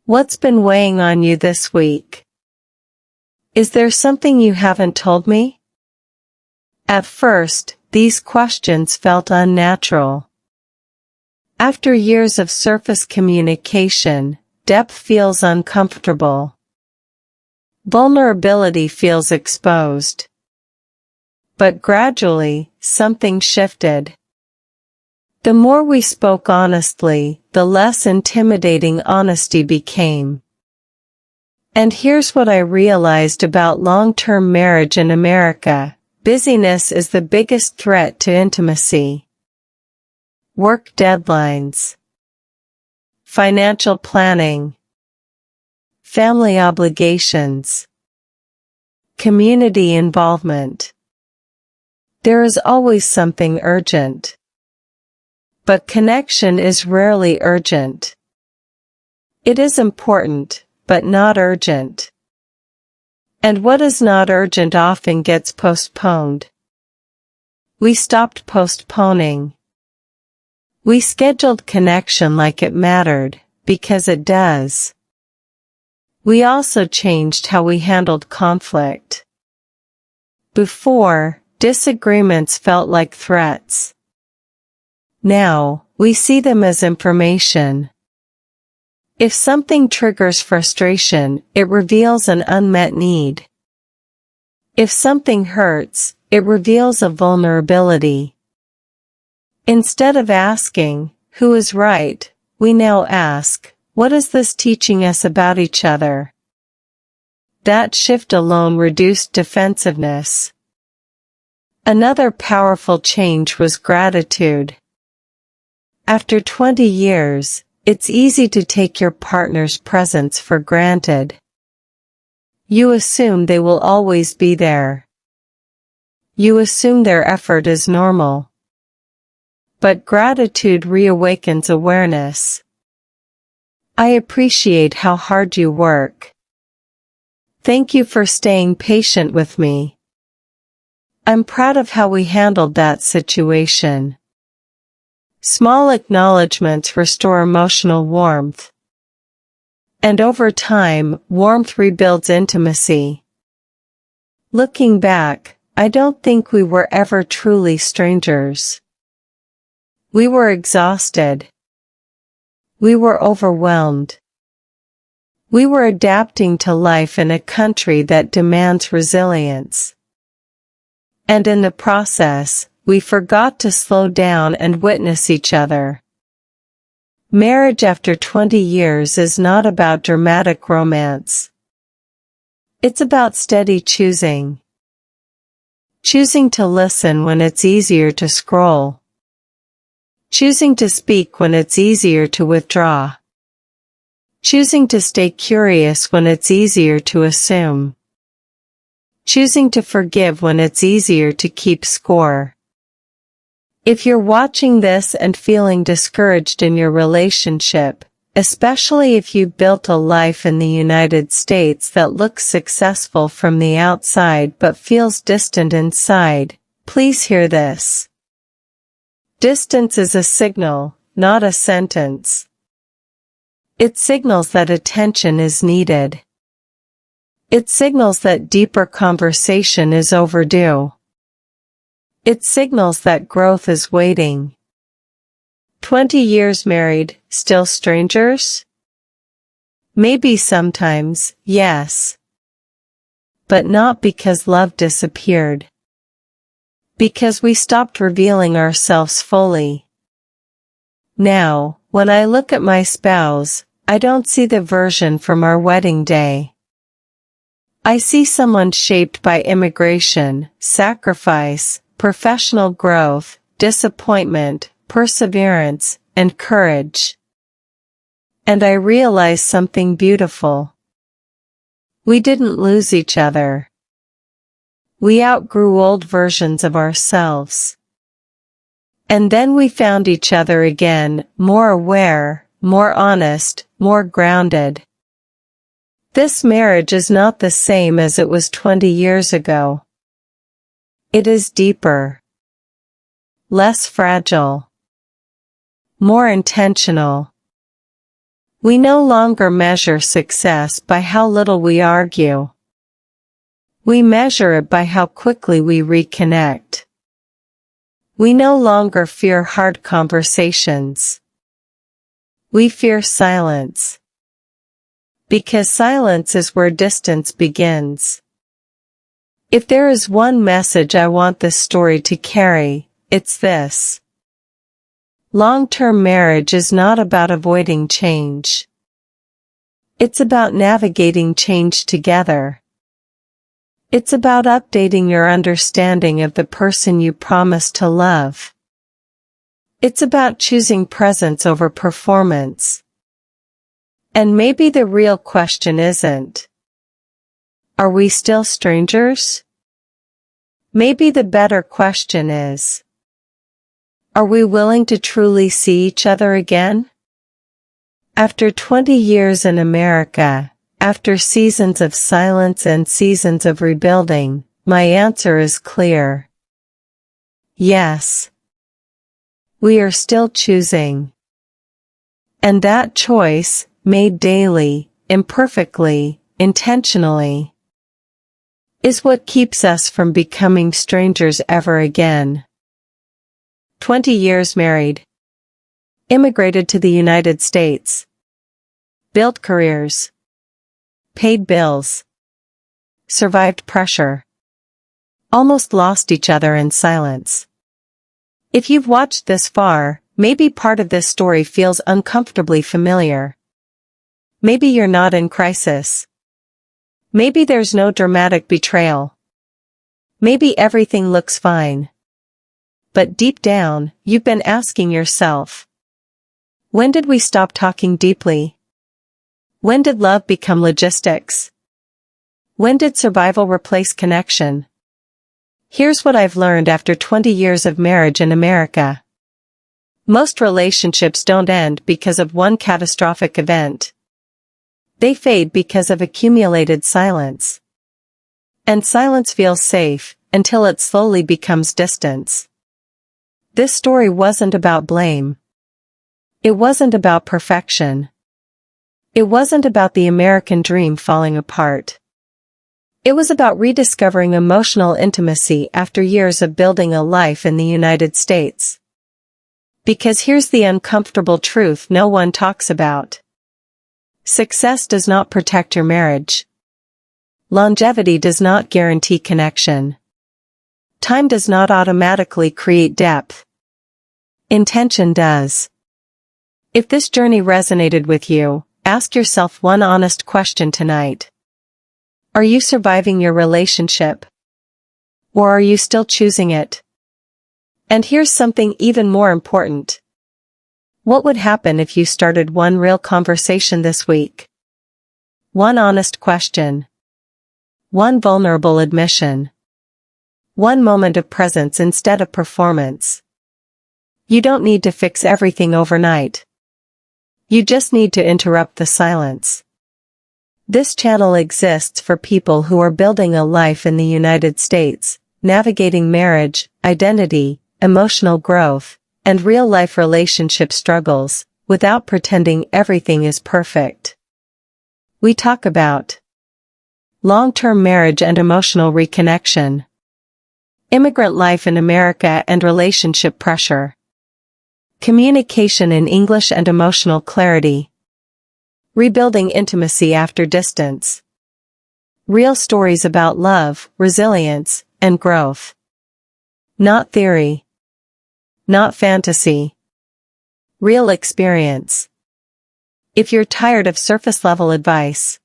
[SPEAKER 1] What's been weighing on you this week? Is there something you haven't told me? At first, these questions felt unnatural. After years of surface communication, depth feels uncomfortable. Vulnerability feels exposed. But gradually, something shifted. The more we spoke honestly, the less intimidating honesty became. And here's what I realized about long-term marriage in America. Busyness is the biggest threat to intimacy. Work deadlines, financial planning, family obligations, community involvement. There is always something urgent. But connection is rarely urgent. It is important, but not urgent. And what is not urgent often gets postponed. We stopped postponing. We scheduled connection like it mattered, because it does. We also changed how we handled conflict. Before, disagreements felt like threats. Now, we see them as information. If something triggers frustration, it reveals an unmet need. If something hurts, it reveals a vulnerability. Instead of asking, who is right, we now ask, what is this teaching us about each other? That shift alone reduced defensiveness. Another powerful change was gratitude. After 20 years, it's easy to take your partner's presence for granted. You assume they will always be there. You assume their effort is normal. But gratitude reawakens awareness. I appreciate how hard you work. Thank you for staying patient with me. I'm proud of how we handled that situation. Small acknowledgments restore emotional warmth. And over time, warmth rebuilds intimacy. Looking back, I don't think we were ever truly strangers. We were exhausted. We were overwhelmed. We were adapting to life in a country that demands resilience. And in the process, we forgot to slow down and witness each other. Marriage after 20 years is not about dramatic romance. It's about steady choosing. Choosing to listen when it's easier to scroll. Choosing to speak when it's easier to withdraw. Choosing to stay curious when it's easier to assume. Choosing to forgive when it's easier to keep score. If you're watching this and feeling discouraged in your relationship, especially if you built a life in the United States that looks successful from the outside but feels distant inside, please hear this. Distance is a signal, not a sentence. It signals that attention is needed. It signals that deeper conversation is overdue. It signals that growth is waiting. 20 years married, still strangers? Maybe sometimes, yes. But not because love disappeared. Because we stopped revealing ourselves fully. Now, when I look at my spouse, I don't see the version from our wedding day. I see someone shaped by immigration, sacrifice, professional growth, disappointment, perseverance, and courage. And I realize something beautiful. We didn't lose each other. We outgrew old versions of ourselves. And then we found each other again, more aware, more honest, more grounded. This marriage is not the same as it was 20 years ago. It is deeper, less fragile, more intentional. We no longer measure success by how little we argue. We measure it by how quickly we reconnect. We no longer fear hard conversations. We fear silence. Because silence is where distance begins. If there is one message I want this story to carry, it's this. Long-term marriage is not about avoiding change. It's about navigating change together. It's about updating your understanding of the person you promised to love. It's about choosing presence over performance. And maybe the real question isn't, are we still strangers? Maybe the better question is, are we willing to truly see each other again? After 20 years in America, after seasons of silence and seasons of rebuilding, my answer is clear. Yes. We are still choosing. And that choice, made daily, imperfectly, intentionally, is what keeps us from becoming strangers ever again. 20 years married. Immigrated to the United States. Built careers. Paid bills. Survived pressure. Almost lost each other in silence. If you've watched this far, maybe part of this story feels uncomfortably familiar. Maybe you're not in crisis. Maybe there's no dramatic betrayal. Maybe everything looks fine. But deep down, you've been asking yourself, when did we stop talking deeply? When did love become logistics? When did survival replace connection? Here's what I've learned after 20 years of marriage in America. Most relationships don't end because of one catastrophic event. They fade because of accumulated silence. And silence feels safe, until it slowly becomes distance. This story wasn't about blame. It wasn't about perfection. It wasn't about the American dream falling apart. It was about rediscovering emotional intimacy after years of building a life in the United States. Because here's the uncomfortable truth no one talks about. Success does not protect your marriage. Longevity does not guarantee connection. Time does not automatically create depth. Intention does. If this journey resonated with you, ask yourself one honest question tonight. Are you surviving your relationship? Or are you still choosing it? And here's something even more important. What would happen if you started one real conversation this week? One honest question. One vulnerable admission. One moment of presence instead of performance. You don't need to fix everything overnight. You just need to interrupt the silence. This channel exists for people who are building a life in the United States, navigating marriage, identity, emotional growth, and real-life relationship struggles, without pretending everything is perfect. We talk about long-term marriage and emotional reconnection, immigrant life in America and relationship pressure, communication in English and emotional clarity, rebuilding intimacy after distance, real stories about love, resilience, and growth. Not theory. Not fantasy. Real experience. If you're tired of surface-level advice,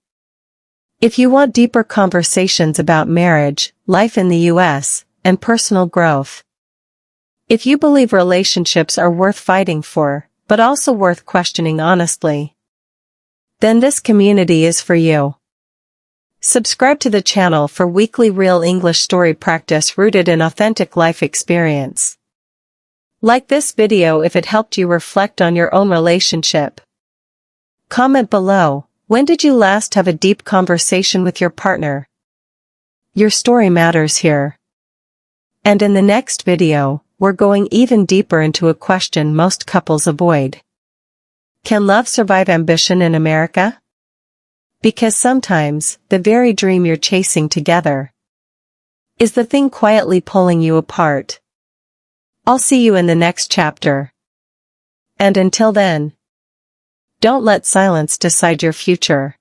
[SPEAKER 1] if you want deeper conversations about marriage, life in the US, and personal growth, if you believe relationships are worth fighting for, but also worth questioning honestly, then this community is for you. Subscribe to the channel for weekly real English story practice rooted in authentic life experience. Like this video if it helped you reflect on your own relationship. Comment below, when did you last have a deep conversation with your partner? Your story matters here. And in the next video, we're going even deeper into a question most couples avoid. Can love survive ambition in America? Because sometimes, the very dream you're chasing together is the thing quietly pulling you apart. I'll see you in the next chapter. And until then, don't let silence decide your future.